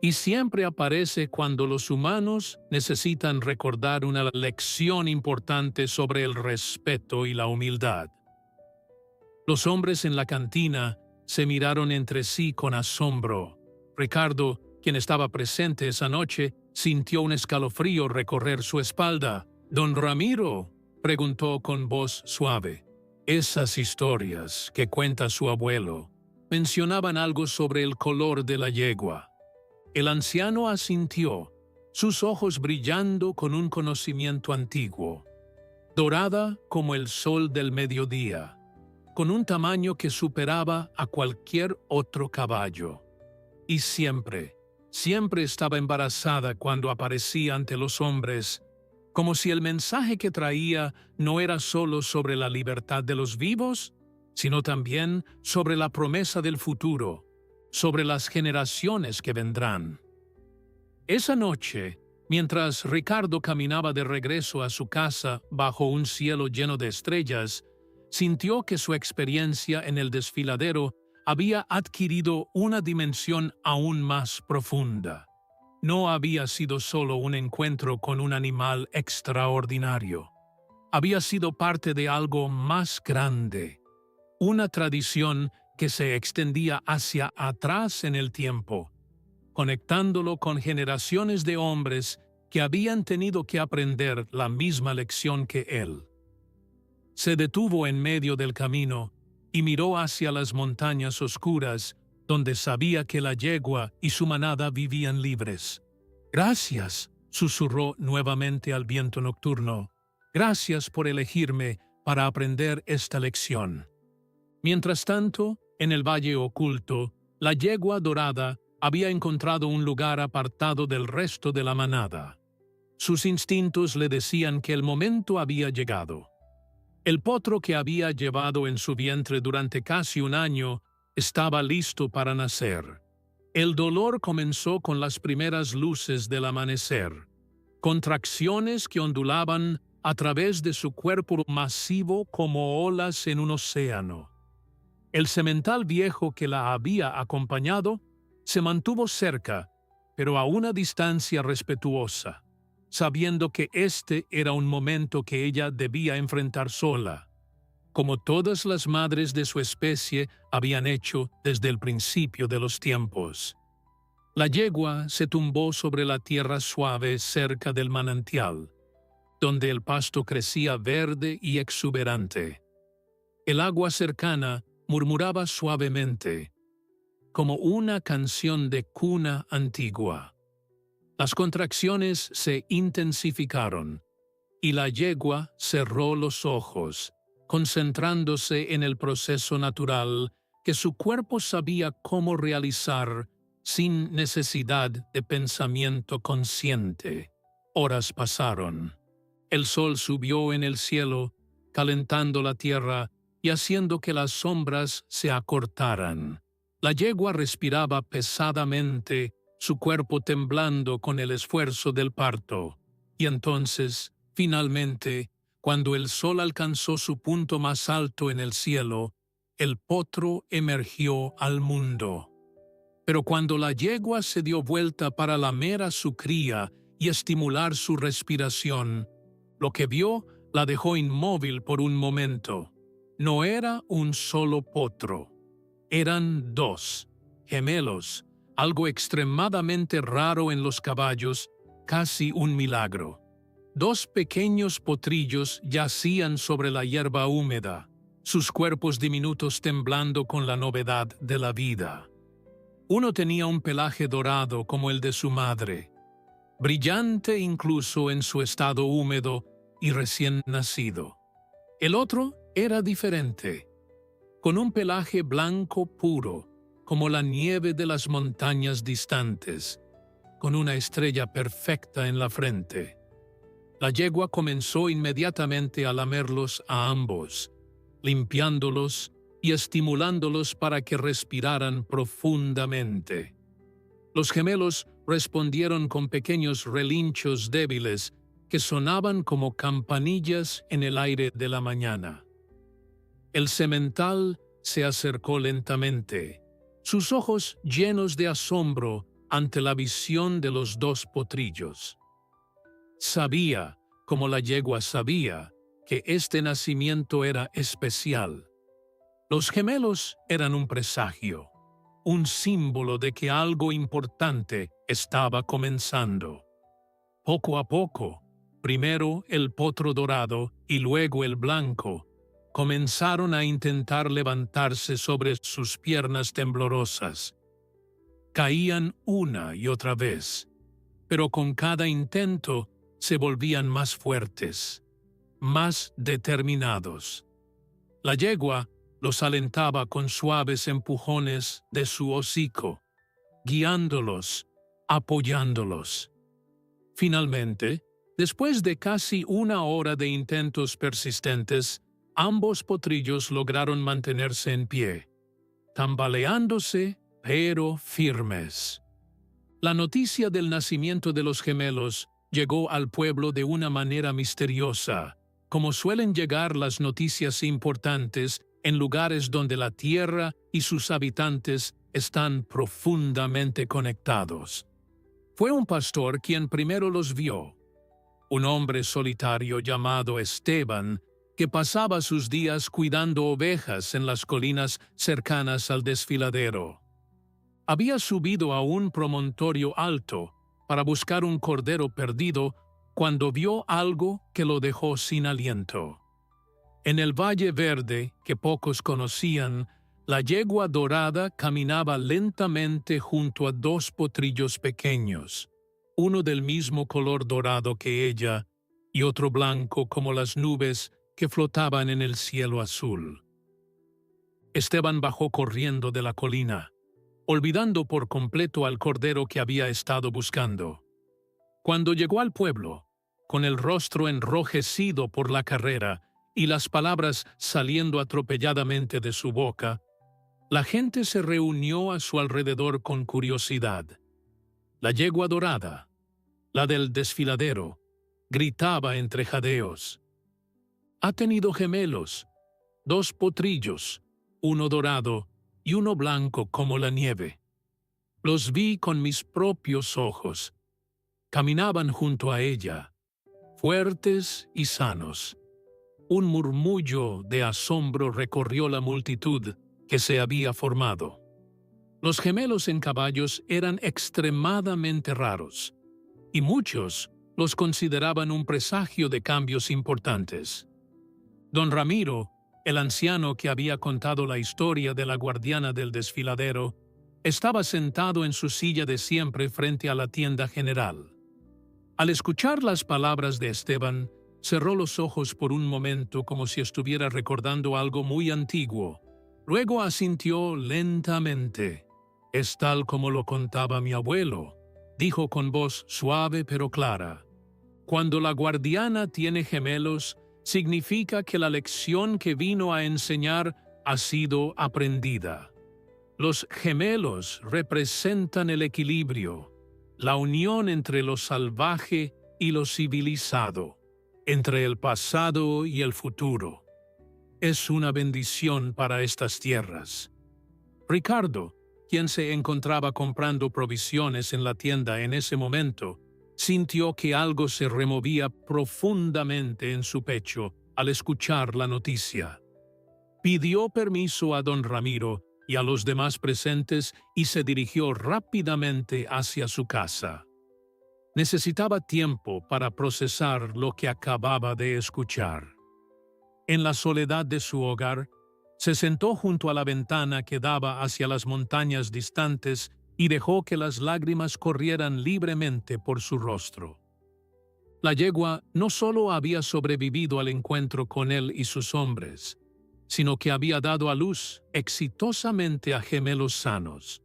Y siempre aparece cuando los humanos necesitan recordar una lección importante sobre el respeto y la humildad. Los hombres en la cantina se miraron entre sí con asombro. Ricardo, quien estaba presente esa noche, sintió un escalofrío recorrer su espalda. «Don Ramiro», preguntó con voz suave. «Esas historias que cuenta su abuelo mencionaban algo sobre el color de la yegua». El anciano asintió, sus ojos brillando con un conocimiento antiguo. Dorada como el sol del mediodía, con un tamaño que superaba a cualquier otro caballo. Y siempre estaba embarazada cuando aparecía ante los hombres, como si el mensaje que traía no era solo sobre la libertad de los vivos, sino también sobre la promesa del futuro, sobre las generaciones que vendrán. Esa noche, mientras Ricardo caminaba de regreso a su casa bajo un cielo lleno de estrellas, sintió que su experiencia en el desfiladero había adquirido una dimensión aún más profunda. No había sido solo un encuentro con un animal extraordinario. Había sido parte de algo más grande, una tradición que se extendía hacia atrás en el tiempo, conectándolo con generaciones de hombres que habían tenido que aprender la misma lección que él. Se detuvo en medio del camino y miró hacia las montañas oscuras, donde sabía que la yegua y su manada vivían libres. «Gracias», susurró nuevamente al viento nocturno. «Gracias por elegirme para aprender esta lección». Mientras tanto, en el valle oculto, la yegua dorada había encontrado un lugar apartado del resto de la manada. Sus instintos le decían que el momento había llegado. El potro que había llevado en su vientre durante casi un año estaba listo para nacer. El dolor comenzó con las primeras luces del amanecer, contracciones que ondulaban a través de su cuerpo masivo como olas en un océano. El semental viejo que la había acompañado se mantuvo cerca, pero a una distancia respetuosa, sabiendo que este era un momento que ella debía enfrentar sola, como todas las madres de su especie habían hecho desde el principio de los tiempos. La yegua se tumbó sobre la tierra suave cerca del manantial, donde el pasto crecía verde y exuberante. El agua cercana murmuraba suavemente, como una canción de cuna antigua. Las contracciones se intensificaron, y la yegua cerró los ojos, concentrándose en el proceso natural que su cuerpo sabía cómo realizar sin necesidad de pensamiento consciente. Horas pasaron. El sol subió en el cielo, calentando la tierra y haciendo que las sombras se acortaran. La yegua respiraba pesadamente, su cuerpo temblando con el esfuerzo del parto. Y entonces, finalmente, cuando el sol alcanzó su punto más alto en el cielo, el potro emergió al mundo. Pero cuando la yegua se dio vuelta para lamer a su cría y estimular su respiración, lo que vio la dejó inmóvil por un momento. No era un solo potro. Eran dos, gemelos, algo extremadamente raro en los caballos, casi un milagro. Dos pequeños potrillos yacían sobre la hierba húmeda, sus cuerpos diminutos temblando con la novedad de la vida. Uno tenía un pelaje dorado como el de su madre, brillante incluso en su estado húmedo y recién nacido. El otro era diferente, con un pelaje blanco puro, como la nieve de las montañas distantes, con una estrella perfecta en la frente. La yegua comenzó inmediatamente a lamerlos a ambos, limpiándolos y estimulándolos para que respiraran profundamente. Los gemelos respondieron con pequeños relinchos débiles que sonaban como campanillas en el aire de la mañana. El semental se acercó lentamente, sus ojos llenos de asombro ante la visión de los dos potrillos. Sabía, como la yegua sabía, que este nacimiento era especial. Los gemelos eran un presagio, un símbolo de que algo importante estaba comenzando. Poco a poco, primero el potro dorado y luego el blanco, comenzaron a intentar levantarse sobre sus piernas temblorosas. Caían una y otra vez, pero con cada intento se volvían más fuertes, más determinados. La yegua los alentaba con suaves empujones de su hocico, guiándolos, apoyándolos. Finalmente, después de casi una hora de intentos persistentes, ambos potrillos lograron mantenerse en pie, tambaleándose pero firmes. La noticia del nacimiento de los gemelos llegó al pueblo de una manera misteriosa, como suelen llegar las noticias importantes en lugares donde la tierra y sus habitantes están profundamente conectados. Fue un pastor quien primero los vio, un hombre solitario llamado Esteban, que pasaba sus días cuidando ovejas en las colinas cercanas al desfiladero. Había subido a un promontorio alto para buscar un cordero perdido cuando vio algo que lo dejó sin aliento. En el Valle Verde, que pocos conocían, la yegua dorada caminaba lentamente junto a dos potrillos pequeños, uno del mismo color dorado que ella y otro blanco como las nubes que flotaban en el cielo azul. Esteban bajó corriendo de la colina, olvidando por completo al cordero que había estado buscando. Cuando llegó al pueblo, con el rostro enrojecido por la carrera y las palabras saliendo atropelladamente de su boca, la gente se reunió a su alrededor con curiosidad. La yegua dorada, la del desfiladero, gritaba entre jadeos: «Ha tenido gemelos, dos potrillos, uno dorado y uno blanco como la nieve. Los vi con mis propios ojos. Caminaban junto a ella, fuertes y sanos». Un murmullo de asombro recorrió la multitud que se había formado. Los gemelos en caballos eran extremadamente raros, y muchos los consideraban un presagio de cambios importantes. Don Ramiro, el anciano que había contado la historia de la guardiana del desfiladero, estaba sentado en su silla de siempre frente a la tienda general. Al escuchar las palabras de Esteban, cerró los ojos por un momento como si estuviera recordando algo muy antiguo, Luego asintió lentamente. «Es tal como lo contaba mi abuelo», dijo con voz suave pero clara. «Cuando la guardiana tiene gemelos, significa que la lección que vino a enseñar ha sido aprendida. Los gemelos representan el equilibrio, la unión entre lo salvaje y lo civilizado, entre el pasado y el futuro. Es una bendición para estas tierras». Ricardo, quien se encontraba comprando provisiones en la tienda en ese momento, sintió que algo se removía profundamente en su pecho al escuchar la noticia. Pidió permiso a don Ramiro y a los demás presentes y se dirigió rápidamente hacia su casa. Necesitaba tiempo para procesar lo que acababa de escuchar. En la soledad de su hogar, se sentó junto a la ventana que daba hacia las montañas distantes y dejó que las lágrimas corrieran libremente por su rostro. La yegua no solo había sobrevivido al encuentro con él y sus hombres, sino que había dado a luz exitosamente a gemelos sanos.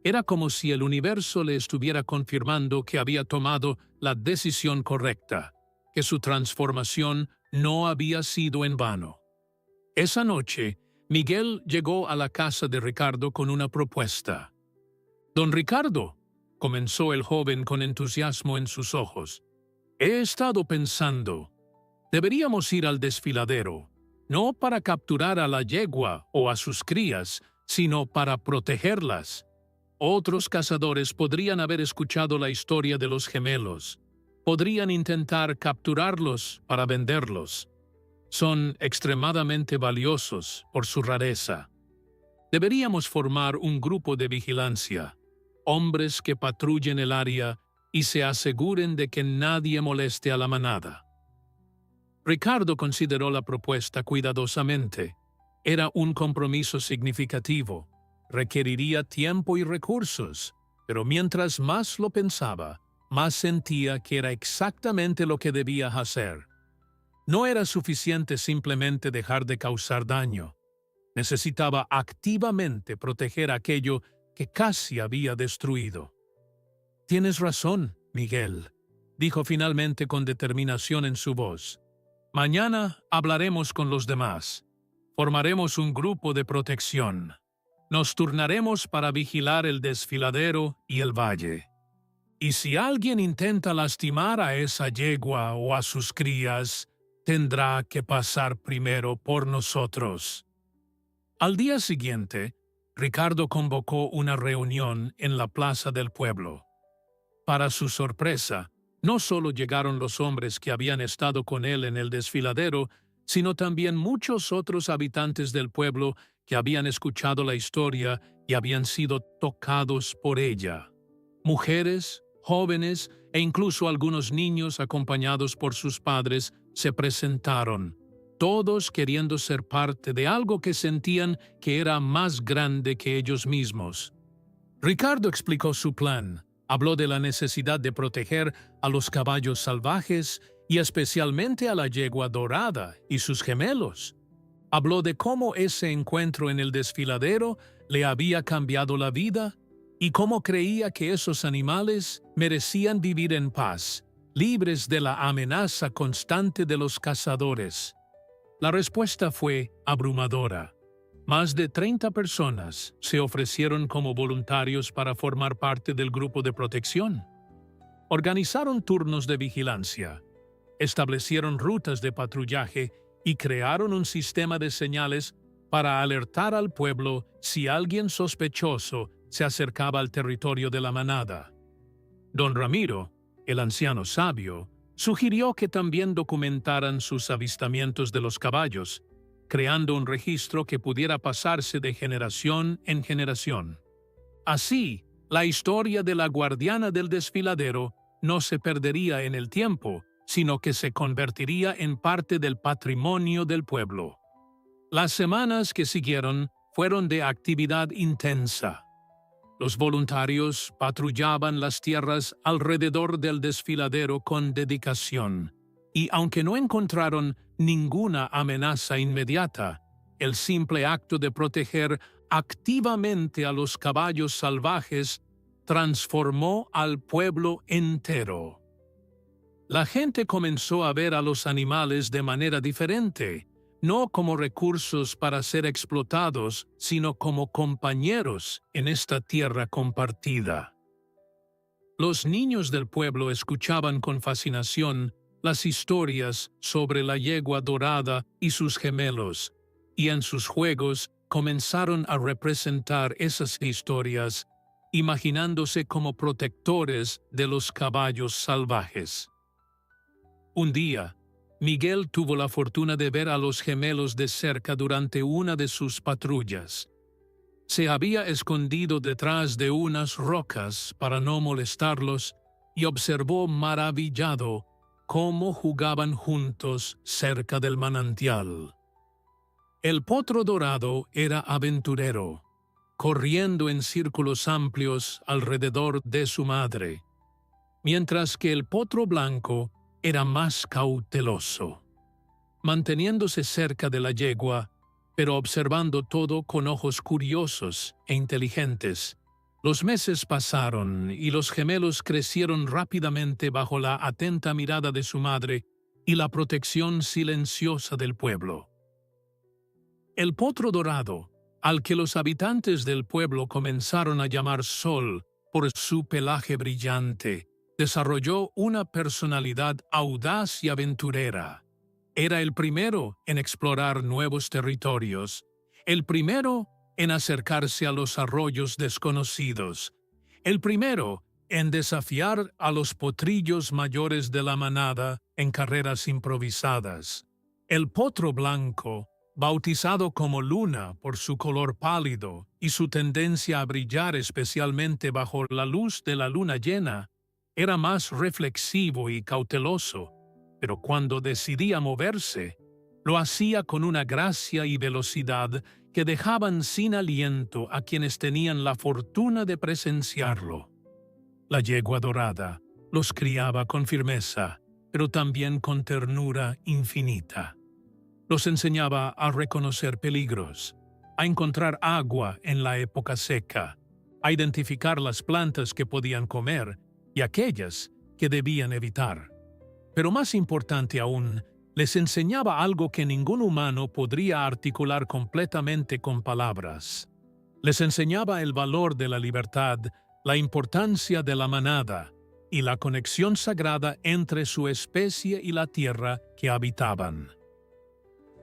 Era como si el universo le estuviera confirmando que había tomado la decisión correcta, que su transformación no había sido en vano. Esa noche, Miguel llegó a la casa de Ricardo con una propuesta. «Don Ricardo», comenzó el joven con entusiasmo en sus ojos, «he estado pensando, deberíamos ir al desfiladero, no para capturar a la yegua o a sus crías, sino para protegerlas. Otros cazadores podrían haber escuchado la historia de los gemelos. Podrían intentar capturarlos para venderlos. Son extremadamente valiosos por su rareza. Deberíamos formar un grupo de vigilancia, hombres que patrullen el área y se aseguren de que nadie moleste a la manada». Ricardo consideró la propuesta cuidadosamente. Era un compromiso significativo. Requeriría tiempo y recursos, pero mientras más lo pensaba, más sentía que era exactamente lo que debía hacer. No era suficiente simplemente dejar de causar daño. Necesitaba activamente proteger aquello que casi había destruido. «Tienes razón, Miguel», dijo finalmente con determinación en su voz. «Mañana hablaremos con los demás. Formaremos un grupo de protección. Nos turnaremos para vigilar el desfiladero y el valle. Y si alguien intenta lastimar a esa yegua o a sus crías, tendrá que pasar primero por nosotros». Al día siguiente, Ricardo convocó una reunión en la plaza del pueblo. Para su sorpresa, no solo llegaron los hombres que habían estado con él en el desfiladero, sino también muchos otros habitantes del pueblo que habían escuchado la historia y habían sido tocados por ella. Mujeres, jóvenes e incluso algunos niños acompañados por sus padres se presentaron, todos queriendo ser parte de algo que sentían que era más grande que ellos mismos. Ricardo explicó su plan. Habló de la necesidad de proteger a los caballos salvajes y especialmente a la yegua dorada y sus gemelos. Habló de cómo ese encuentro en el desfiladero le había cambiado la vida y cómo creía que esos animales merecían vivir en paz, libres de la amenaza constante de los cazadores. La respuesta fue abrumadora. Más de 30 personas se ofrecieron como voluntarios para formar parte del grupo de protección. Organizaron turnos de vigilancia, establecieron rutas de patrullaje y crearon un sistema de señales para alertar al pueblo si alguien sospechoso se acercaba al territorio de la manada. Don Ramiro, el anciano sabio, sugirió que también documentaran sus avistamientos de los caballos, creando un registro que pudiera pasarse de generación en generación. Así, la historia de la guardiana del desfiladero no se perdería en el tiempo, sino que se convertiría en parte del patrimonio del pueblo. Las semanas que siguieron fueron de actividad intensa. Los voluntarios patrullaban las tierras alrededor del desfiladero con dedicación, y aunque no encontraron ninguna amenaza inmediata, el simple acto de proteger activamente a los caballos salvajes transformó al pueblo entero. La gente comenzó a ver a los animales de manera diferente, no como recursos para ser explotados, sino como compañeros en esta tierra compartida. Los niños del pueblo escuchaban con fascinación las historias sobre la yegua dorada y sus gemelos, y en sus juegos comenzaron a representar esas historias, imaginándose como protectores de los caballos salvajes. Un día, Miguel tuvo la fortuna de ver a los gemelos de cerca durante una de sus patrullas. Se había escondido detrás de unas rocas para no molestarlos y observó maravillado cómo jugaban juntos cerca del manantial. El potro dorado era aventurero, corriendo en círculos amplios alrededor de su madre, mientras que el potro blanco era más cauteloso, manteniéndose cerca de la yegua, pero observando todo con ojos curiosos e inteligentes. Los meses pasaron y los gemelos crecieron rápidamente bajo la atenta mirada de su madre y la protección silenciosa del pueblo. El potro dorado, al que los habitantes del pueblo comenzaron a llamar Sol por su pelaje brillante, desarrolló una personalidad audaz y aventurera. Era el primero en explorar nuevos territorios, el primero en acercarse a los arroyos desconocidos, el primero en desafiar a los potrillos mayores de la manada en carreras improvisadas. El potro blanco, bautizado como Luna por su color pálido y su tendencia a brillar especialmente bajo la luz de la luna llena, era más reflexivo y cauteloso, pero cuando decidía moverse, lo hacía con una gracia y velocidad que dejaban sin aliento a quienes tenían la fortuna de presenciarlo. La yegua dorada los criaba con firmeza, pero también con ternura infinita. Los enseñaba a reconocer peligros, a encontrar agua en la época seca, a identificar las plantas que podían comer y aquellas que debían evitar. Pero más importante aún, les enseñaba algo que ningún humano podría articular completamente con palabras. Les enseñaba el valor de la libertad, la importancia de la manada y la conexión sagrada entre su especie y la tierra que habitaban.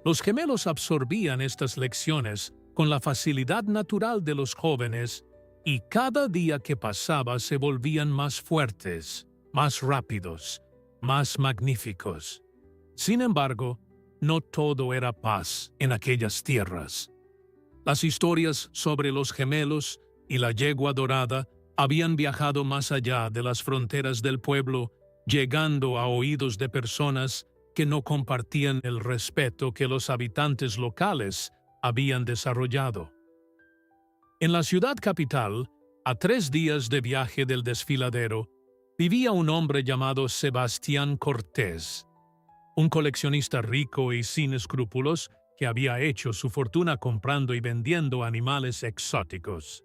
Los gemelos absorbían estas lecciones con la facilidad natural de los jóvenes y cada día que pasaba se volvían más fuertes, más rápidos, más magníficos. Sin embargo, no todo era paz en aquellas tierras. Las historias sobre los gemelos y la yegua dorada habían viajado más allá de las fronteras del pueblo, llegando a oídos de personas que no compartían el respeto que los habitantes locales habían desarrollado. En la ciudad capital, a 3 días de viaje del desfiladero, vivía un hombre llamado Sebastián Cortés, un coleccionista rico y sin escrúpulos que había hecho su fortuna comprando y vendiendo animales exóticos.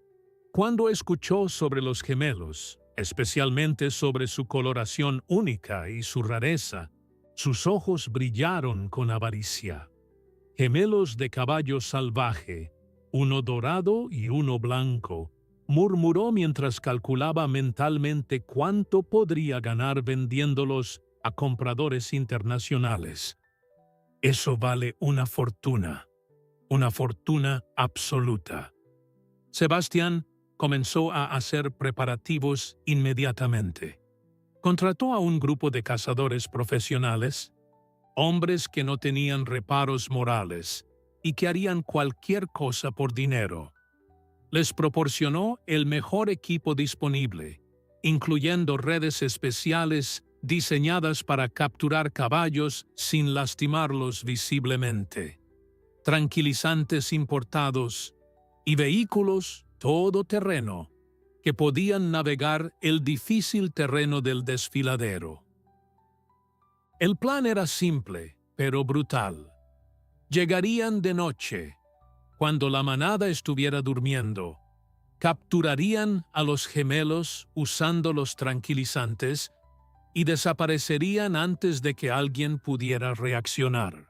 Cuando escuchó sobre los gemelos, especialmente sobre su coloración única y su rareza, sus ojos brillaron con avaricia. Gemelos de caballo salvaje, uno dorado y uno blanco, murmuró mientras calculaba mentalmente cuánto podría ganar vendiéndolos a compradores internacionales. Eso vale una fortuna absoluta. Sebastián comenzó a hacer preparativos inmediatamente. Contrató a un grupo de cazadores profesionales, hombres que no tenían reparos morales y que harían cualquier cosa por dinero. Les proporcionó el mejor equipo disponible, incluyendo redes especiales diseñadas para capturar caballos sin lastimarlos visiblemente, tranquilizantes importados y vehículos todoterreno que podían navegar el difícil terreno del desfiladero. El plan era simple, pero brutal. Llegarían de noche, cuando la manada estuviera durmiendo. Capturarían a los gemelos usando los tranquilizantes y desaparecerían antes de que alguien pudiera reaccionar.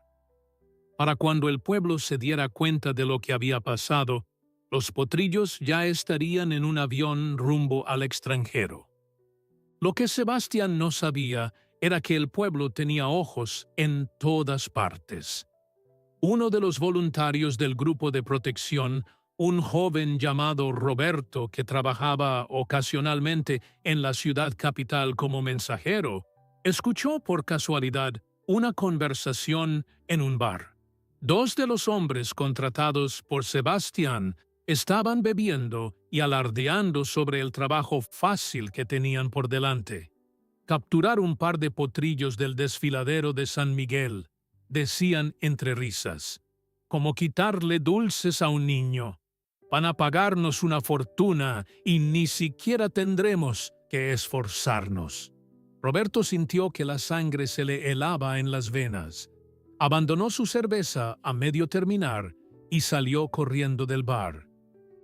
Para cuando el pueblo se diera cuenta de lo que había pasado, los potrillos ya estarían en un avión rumbo al extranjero. Lo que Sebastián no sabía era que el pueblo tenía ojos en todas partes. Uno de los voluntarios del grupo de protección, un joven llamado Roberto que trabajaba ocasionalmente en la ciudad capital como mensajero, escuchó por casualidad una conversación en un bar. Dos de los hombres contratados por Sebastián estaban bebiendo y alardeando sobre el trabajo fácil que tenían por delante. Capturar un par de potrillos del desfiladero de San Miguel, decían entre risas, como quitarle dulces a un niño. Van a pagarnos una fortuna y ni siquiera tendremos que esforzarnos. Roberto sintió que la sangre se le helaba en las venas. Abandonó su cerveza a medio terminar y salió corriendo del bar.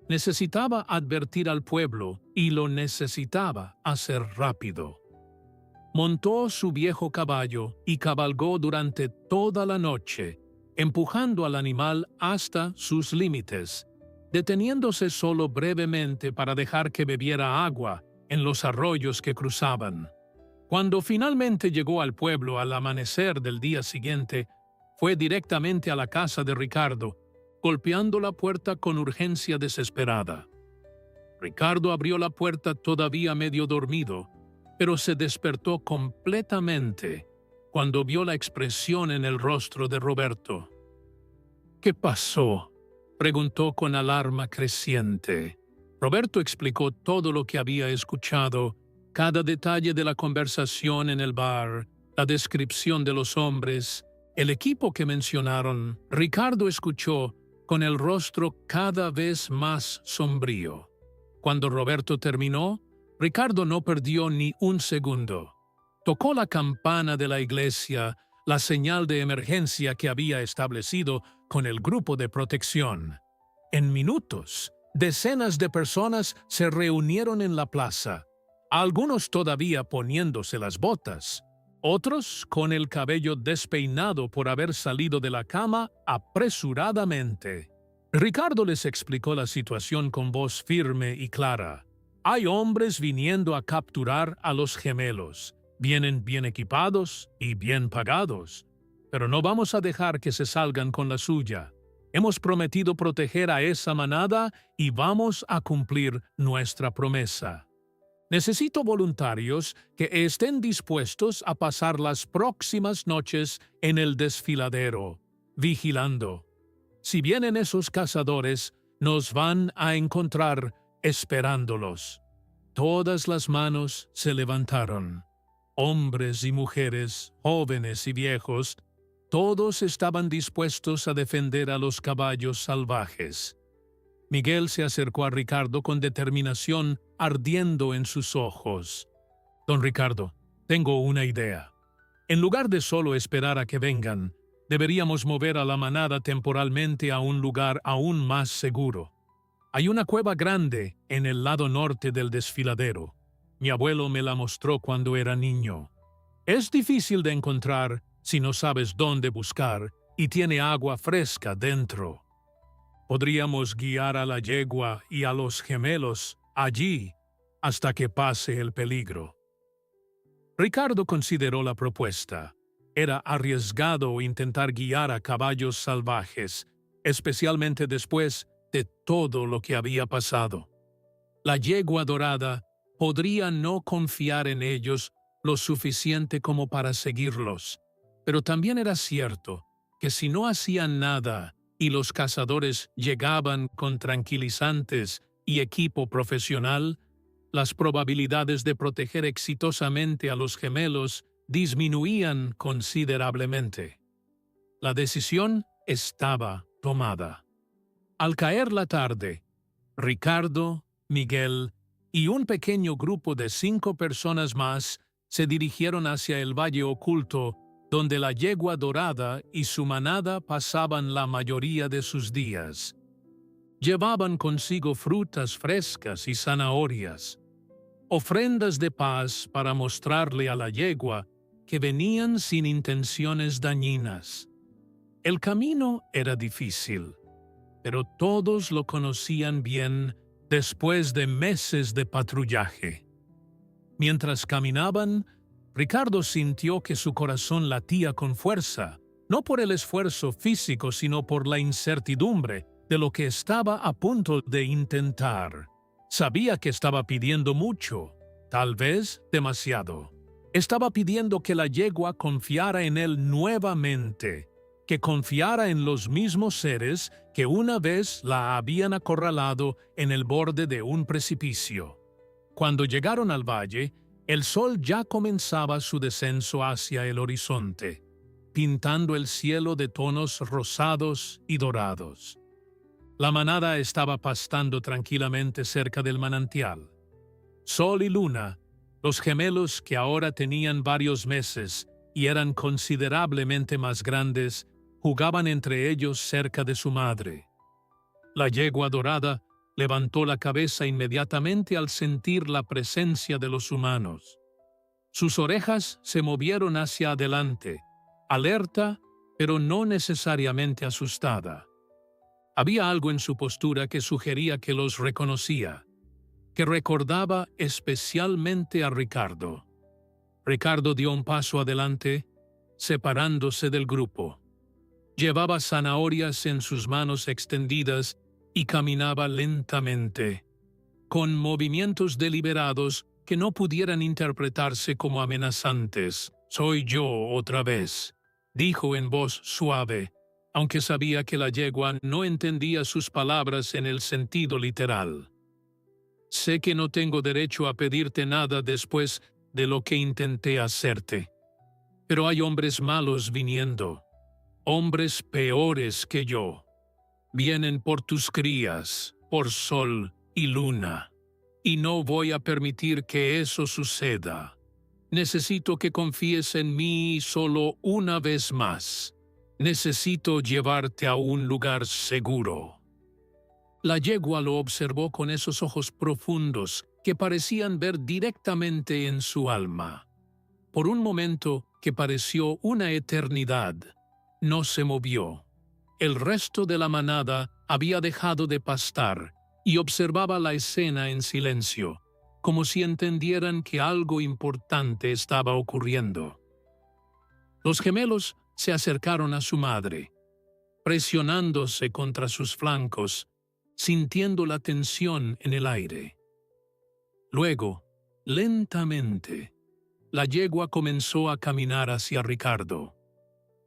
Necesitaba advertir al pueblo y lo necesitaba hacer rápido. Montó su viejo caballo y cabalgó durante toda la noche, empujando al animal hasta sus límites, deteniéndose solo brevemente para dejar que bebiera agua en los arroyos que cruzaban. Cuando finalmente llegó al pueblo al amanecer del día siguiente, fue directamente a la casa de Ricardo, golpeando la puerta con urgencia desesperada. Ricardo abrió la puerta todavía medio dormido, pero se despertó completamente cuando vio la expresión en el rostro de Roberto. «¿Qué pasó?», preguntó con alarma creciente. Roberto explicó todo lo que había escuchado, cada detalle de la conversación en el bar, la descripción de los hombres, el equipo que mencionaron. Ricardo escuchó con el rostro cada vez más sombrío. Cuando Roberto terminó, Ricardo no perdió ni un segundo. Tocó la campana de la iglesia, la señal de emergencia que había establecido con el grupo de protección. En minutos, decenas de personas se reunieron en la plaza, algunos todavía poniéndose las botas, otros con el cabello despeinado por haber salido de la cama apresuradamente. Ricardo les explicó la situación con voz firme y clara. Hay hombres viniendo a capturar a los gemelos. Vienen bien equipados y bien pagados, pero no vamos a dejar que se salgan con la suya. Hemos prometido proteger a esa manada y vamos a cumplir nuestra promesa. Necesito voluntarios que estén dispuestos a pasar las próximas noches en el desfiladero, vigilando. Si vienen esos cazadores, nos van a encontrar esperándolos. Todas las manos se levantaron. Hombres y mujeres, jóvenes y viejos, todos estaban dispuestos a defender a los caballos salvajes. Miguel se acercó a Ricardo con determinación ardiendo en sus ojos. Don Ricardo, tengo una idea. En lugar de solo esperar a que vengan, deberíamos mover a la manada temporalmente a un lugar aún más seguro. Hay una cueva grande en el lado norte del desfiladero. Mi abuelo me la mostró cuando era niño. Es difícil de encontrar si no sabes dónde buscar y tiene agua fresca dentro. Podríamos guiar a la yegua y a los gemelos allí hasta que pase el peligro. Ricardo consideró la propuesta. Era arriesgado intentar guiar a caballos salvajes, especialmente después de todo lo que había pasado. La yegua dorada podría no confiar en ellos lo suficiente como para seguirlos, pero también era cierto que si no hacían nada y los cazadores llegaban con tranquilizantes y equipo profesional, las probabilidades de proteger exitosamente a los gemelos disminuían considerablemente. La decisión estaba tomada. Al caer la tarde, Ricardo, Miguel y un pequeño grupo de 5 personas más se dirigieron hacia el valle oculto donde la yegua dorada y su manada pasaban la mayoría de sus días. Llevaban consigo frutas frescas y zanahorias, ofrendas de paz para mostrarle a la yegua que venían sin intenciones dañinas. El camino era difícil, pero todos lo conocían bien después de meses de patrullaje. Mientras caminaban, Ricardo sintió que su corazón latía con fuerza, no por el esfuerzo físico, sino por la incertidumbre de lo que estaba a punto de intentar. Sabía que estaba pidiendo mucho, tal vez demasiado. Estaba pidiendo que la yegua confiara en él nuevamente, que confiara en los mismos seres que una vez la habían acorralado en el borde de un precipicio. Cuando llegaron al valle, el sol ya comenzaba su descenso hacia el horizonte, pintando el cielo de tonos rosados y dorados. La manada estaba pastando tranquilamente cerca del manantial. Sol y Luna, los gemelos que ahora tenían varios meses y eran considerablemente más grandes, jugaban entre ellos cerca de su madre. La yegua dorada levantó la cabeza inmediatamente al sentir la presencia de los humanos. Sus orejas se movieron hacia adelante, alerta, pero no necesariamente asustada. Había algo en su postura que sugería que los reconocía, que recordaba especialmente a Ricardo. Ricardo dio un paso adelante, separándose del grupo. Llevaba zanahorias en sus manos extendidas y caminaba lentamente, con movimientos deliberados que no pudieran interpretarse como amenazantes. «Soy yo otra vez», dijo en voz suave, aunque sabía que la yegua no entendía sus palabras en el sentido literal. «Sé que no tengo derecho a pedirte nada después de lo que intenté hacerte, pero hay hombres malos viniendo, hombres peores que yo. Vienen por tus crías, por Sol y Luna, y no voy a permitir que eso suceda. Necesito que confíes en mí solo una vez más. Necesito llevarte a un lugar seguro». La yegua lo observó con esos ojos profundos que parecían ver directamente en su alma. Por un momento que pareció una eternidad, no se movió. El resto de la manada había dejado de pastar y observaba la escena en silencio, como si entendieran que algo importante estaba ocurriendo. Los gemelos se acercaron a su madre, presionándose contra sus flancos, sintiendo la tensión en el aire. Luego, lentamente, la yegua comenzó a caminar hacia Ricardo.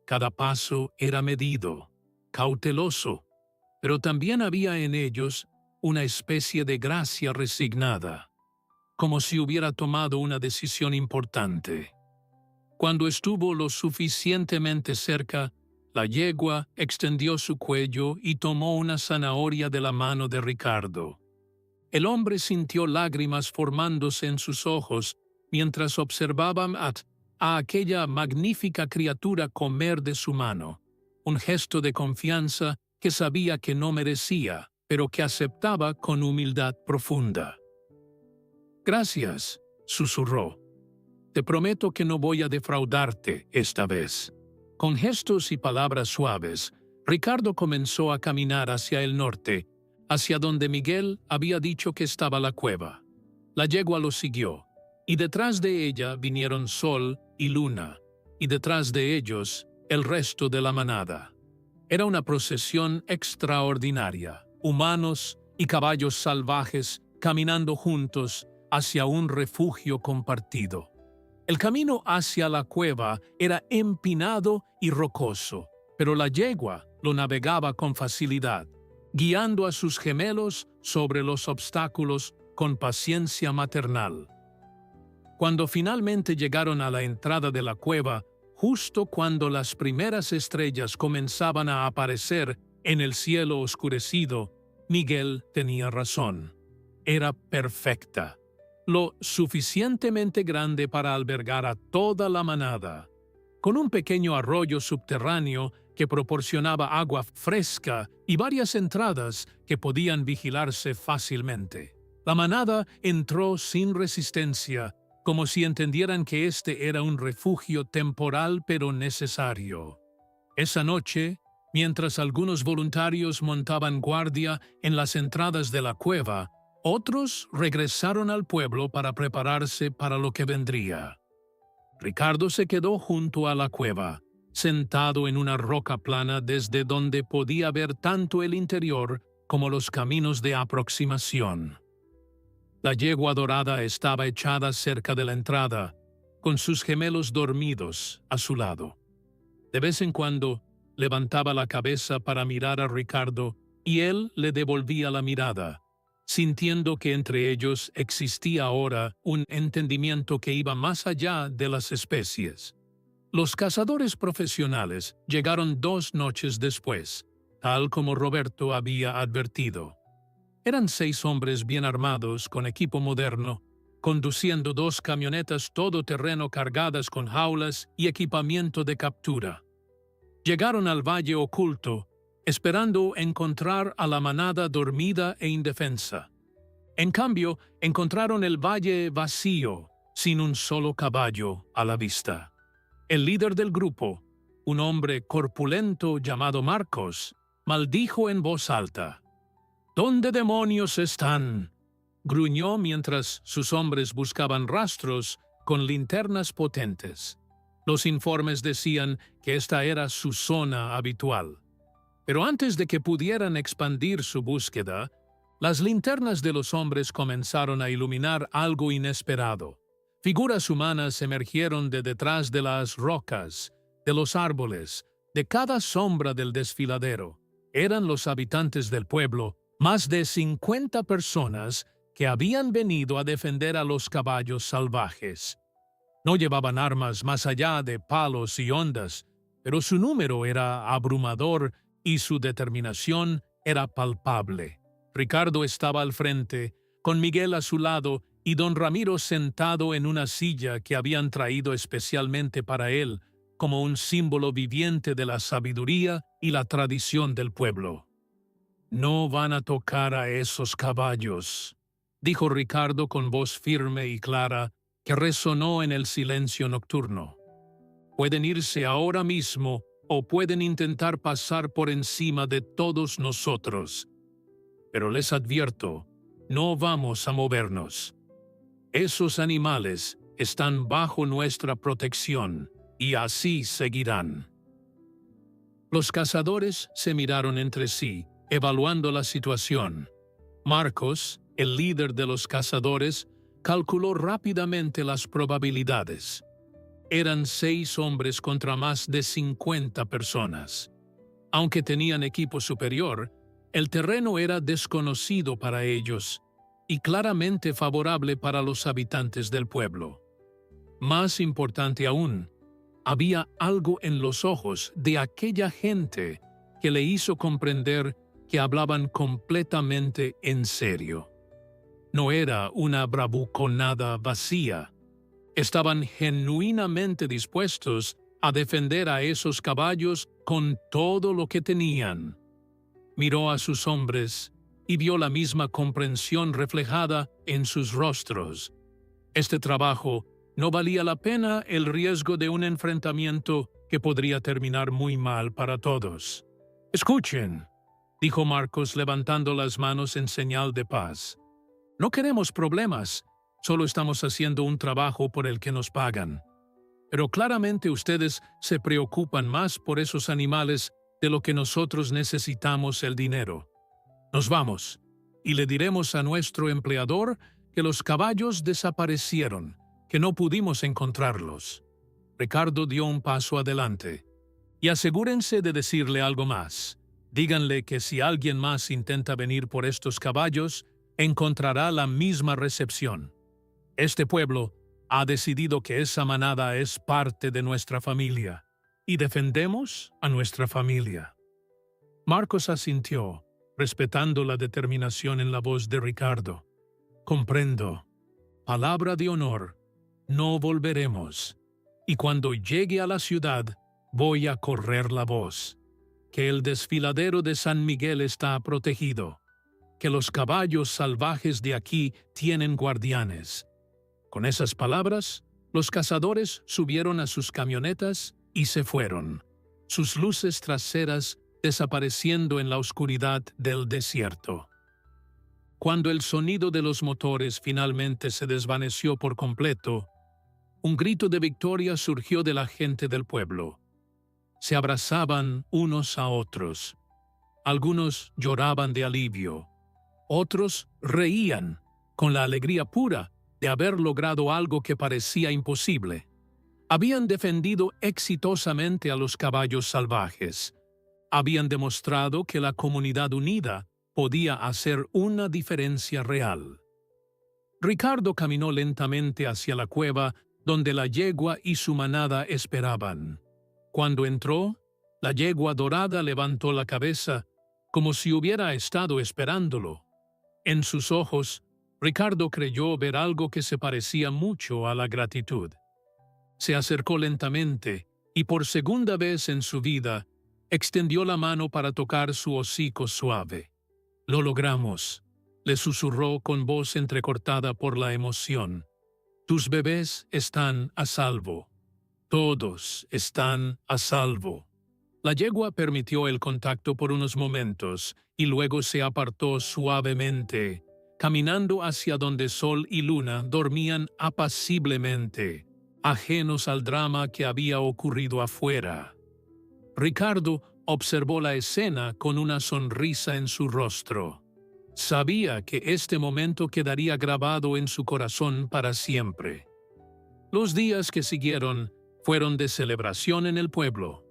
Cada paso era medido, cauteloso, pero también había en ellos una especie de gracia resignada, como si hubiera tomado una decisión importante. Cuando estuvo lo suficientemente cerca, la yegua extendió su cuello y tomó una zanahoria de la mano de Ricardo. El hombre sintió lágrimas formándose en sus ojos mientras observaban a aquella magnífica criatura comer de su mano, un gesto de confianza que sabía que no merecía, pero que aceptaba con humildad profunda. «Gracias», susurró. «Te prometo que no voy a defraudarte esta vez». Con gestos y palabras suaves, Ricardo comenzó a caminar hacia el norte, hacia donde Miguel había dicho que estaba la cueva. La yegua lo siguió, y detrás de ella vinieron Sol y Luna, y detrás de ellos el resto de la manada. Era una procesión extraordinaria, humanos y caballos salvajes caminando juntos hacia un refugio compartido. El camino hacia la cueva era empinado y rocoso, pero la yegua lo navegaba con facilidad, guiando a sus gemelos sobre los obstáculos con paciencia maternal. Cuando finalmente llegaron a la entrada de la cueva, justo cuando las primeras estrellas comenzaban a aparecer en el cielo oscurecido, Miguel tenía razón. Era perfecta, lo suficientemente grande para albergar a toda la manada. Con un pequeño arroyo subterráneo que proporcionaba agua fresca y varias entradas que podían vigilarse fácilmente. La manada entró sin resistencia, como si entendieran que este era un refugio temporal pero necesario. Esa noche, mientras algunos voluntarios montaban guardia en las entradas de la cueva, otros regresaron al pueblo para prepararse para lo que vendría. Ricardo se quedó junto a la cueva, sentado en una roca plana desde donde podía ver tanto el interior como los caminos de aproximación. La yegua dorada estaba echada cerca de la entrada, con sus gemelos dormidos a su lado. De vez en cuando levantaba la cabeza para mirar a Ricardo y él le devolvía la mirada, sintiendo que entre ellos existía ahora un entendimiento que iba más allá de las especies. Los cazadores profesionales llegaron 2 noches después, tal como Roberto había advertido. Eran 6 hombres bien armados con equipo moderno, conduciendo 2 camionetas todoterreno cargadas con jaulas y equipamiento de captura. Llegaron al valle oculto, esperando encontrar a la manada dormida e indefensa. En cambio, encontraron el valle vacío, sin un solo caballo a la vista. El líder del grupo, un hombre corpulento llamado Marcos, maldijo en voz alta. «¿Dónde demonios están?», gruñó mientras sus hombres buscaban rastros con linternas potentes. Los informes decían que esta era su zona habitual. Pero antes de que pudieran expandir su búsqueda, las linternas de los hombres comenzaron a iluminar algo inesperado. Figuras humanas emergieron de detrás de las rocas, de los árboles, de cada sombra del desfiladero. Eran los habitantes del pueblo, más de 50 personas que habían venido a defender a los caballos salvajes. No llevaban armas más allá de palos y hondas, pero su número era abrumador y su determinación era palpable. Ricardo estaba al frente, con Miguel a su lado y don Ramiro sentado en una silla que habían traído especialmente para él, como un símbolo viviente de la sabiduría y la tradición del pueblo. «No van a tocar a esos caballos», dijo Ricardo con voz firme y clara que resonó en el silencio nocturno. «Pueden irse ahora mismo o pueden intentar pasar por encima de todos nosotros. Pero les advierto, no vamos a movernos. Esos animales están bajo nuestra protección y así seguirán». Los cazadores se miraron entre sí, evaluando la situación. Marcos, el líder de los cazadores, calculó rápidamente las probabilidades. Eran 6 hombres contra más de 50 personas. Aunque tenían equipo superior, el terreno era desconocido para ellos y claramente favorable para los habitantes del pueblo. Más importante aún, había algo en los ojos de aquella gente que le hizo comprender que hablaban completamente en serio. No era una bravuconada vacía. Estaban genuinamente dispuestos a defender a esos caballos con todo lo que tenían. Miró a sus hombres y vio la misma comprensión reflejada en sus rostros. Este trabajo no valía la pena el riesgo de un enfrentamiento que podría terminar muy mal para todos. «Escuchen», dijo Marcos levantando las manos en señal de paz. «No queremos problemas, solo estamos haciendo un trabajo por el que nos pagan. Pero claramente ustedes se preocupan más por esos animales de lo que nosotros necesitamos el dinero. Nos vamos, y le diremos a nuestro empleador que los caballos desaparecieron, que no pudimos encontrarlos». Ricardo dio un paso adelante. «Y asegúrense de decirle algo más. Díganle que si alguien más intenta venir por estos caballos, encontrará la misma recepción. Este pueblo ha decidido que esa manada es parte de nuestra familia, y defendemos a nuestra familia». Marcos asintió, respetando la determinación en la voz de Ricardo. «Comprendo. Palabra de honor. No volveremos. Y cuando llegue a la ciudad, voy a correr la voz. que el desfiladero de San Miguel está protegido, que los caballos salvajes de aquí tienen guardianes. Con esas palabras, los cazadores subieron a sus camionetas y se fueron, sus luces traseras desapareciendo en la oscuridad del desierto. Cuando el sonido de los motores finalmente se desvaneció por completo, un grito de victoria surgió de la gente del pueblo. Se abrazaban unos a otros. Algunos lloraban de alivio. Otros reían con la alegría pura de haber logrado algo que parecía imposible. Habían defendido exitosamente a los caballos salvajes. Habían demostrado que la comunidad unida podía hacer una diferencia real. Ricardo caminó lentamente hacia la cueva donde la yegua y su manada esperaban. Cuando entró, la yegua dorada levantó la cabeza como si hubiera estado esperándolo. En sus ojos, Ricardo creyó ver algo que se parecía mucho a la gratitud. Se acercó lentamente y por segunda vez en su vida extendió la mano para tocar su hocico suave. «Lo logramos», le susurró con voz entrecortada por la emoción. «Tus bebés están a salvo. Todos están a salvo». La yegua permitió el contacto por unos momentos y luego se apartó suavemente, caminando hacia donde Sol y Luna dormían apaciblemente, ajenos al drama que había ocurrido afuera. Ricardo observó la escena con una sonrisa en su rostro. Sabía que este momento quedaría grabado en su corazón para siempre. Los días que siguieron fueron de celebración en el pueblo.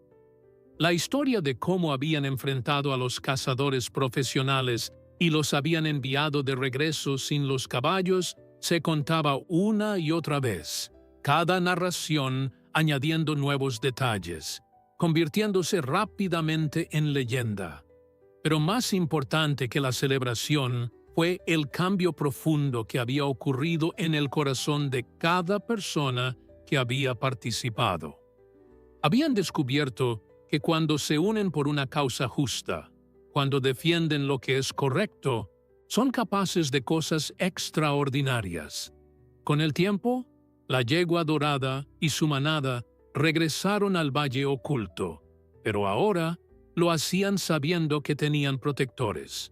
La historia de cómo habían enfrentado a los cazadores profesionales y los habían enviado de regreso sin los caballos se contaba una y otra vez, cada narración añadiendo nuevos detalles, convirtiéndose rápidamente en leyenda. Pero más importante que la celebración fue el cambio profundo que había ocurrido en el corazón de cada persona que había participado. Habían descubierto que cuando se unen por una causa justa, cuando defienden lo que es correcto, son capaces de cosas extraordinarias. Con el tiempo, la yegua dorada y su manada regresaron al valle oculto, pero ahora lo hacían sabiendo que tenían protectores.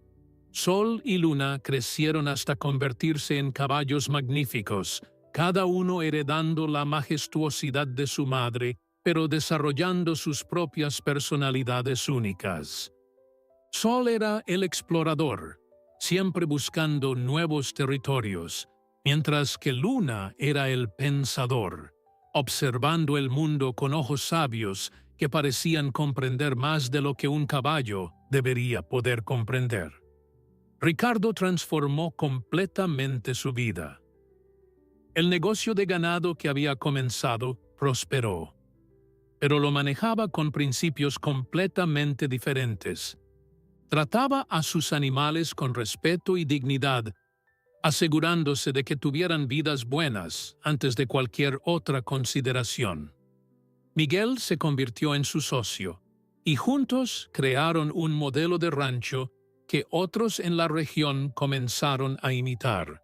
Sol y Luna crecieron hasta convertirse en caballos magníficos, cada uno heredando la majestuosidad de su madre, pero desarrollando sus propias personalidades únicas. Sol era el explorador, siempre buscando nuevos territorios, mientras que Luna era el pensador, observando el mundo con ojos sabios que parecían comprender más de lo que un caballo debería poder comprender. Ricardo transformó completamente su vida. El negocio de ganado que había comenzado prosperó, pero lo manejaba con principios completamente diferentes. Trataba a sus animales con respeto y dignidad, asegurándose de que tuvieran vidas buenas antes de cualquier otra consideración. Miguel se convirtió en su socio, y juntos crearon un modelo de rancho que otros en la región comenzaron a imitar.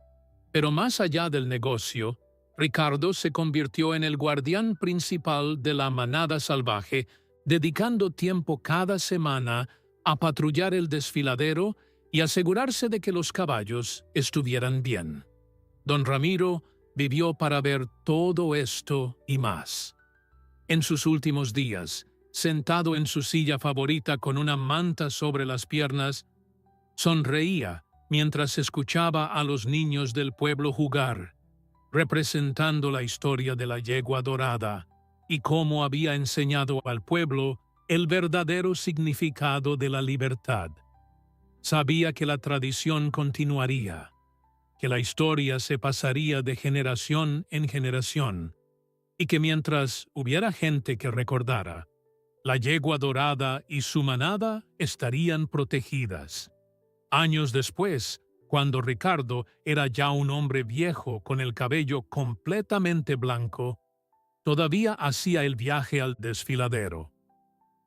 Pero más allá del negocio, Ricardo se convirtió en el guardián principal de la manada salvaje, dedicando tiempo cada semana a patrullar el desfiladero y asegurarse de que los caballos estuvieran bien. Don Ramiro vivió para ver todo esto y más. En sus últimos días, sentado en su silla favorita con una manta sobre las piernas, sonreía mientras escuchaba a los niños del pueblo jugar, representando la historia de la yegua dorada y cómo había enseñado al pueblo el verdadero significado de la libertad. Sabía que la tradición continuaría, que la historia se pasaría de generación en generación, y que mientras hubiera gente que recordara, la yegua dorada y su manada estarían protegidas. Años después, cuando Ricardo era ya un hombre viejo con el cabello completamente blanco, todavía hacía el viaje al desfiladero.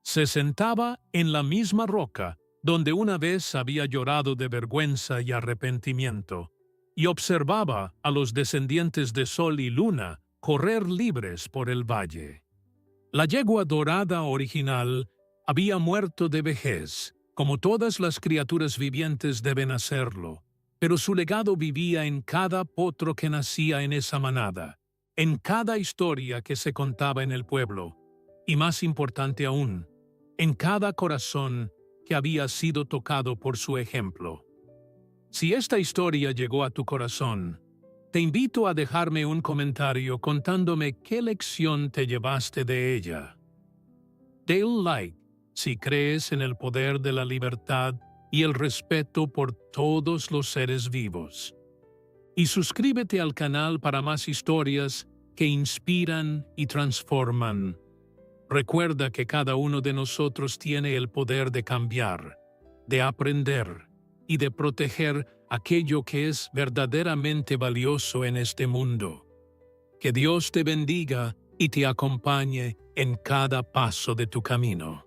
Se sentaba en la misma roca donde una vez había llorado de vergüenza y arrepentimiento, y observaba a los descendientes de Sol y Luna correr libres por el valle. La yegua dorada original había muerto de vejez, como todas las criaturas vivientes deben hacerlo, pero su legado vivía en cada potro que nacía en esa manada, en cada historia que se contaba en el pueblo, y más importante aún, en cada corazón que había sido tocado por su ejemplo. Si esta historia llegó a tu corazón, te invito a dejarme un comentario contándome qué lección te llevaste de ella. Dale like si crees en el poder de la libertad y el respeto por todos los seres vivos. Y suscríbete al canal para más historias que inspiran y transforman. Recuerda que cada uno de nosotros tiene el poder de cambiar, de aprender y de proteger aquello que es verdaderamente valioso en este mundo. Que Dios te bendiga y te acompañe en cada paso de tu camino.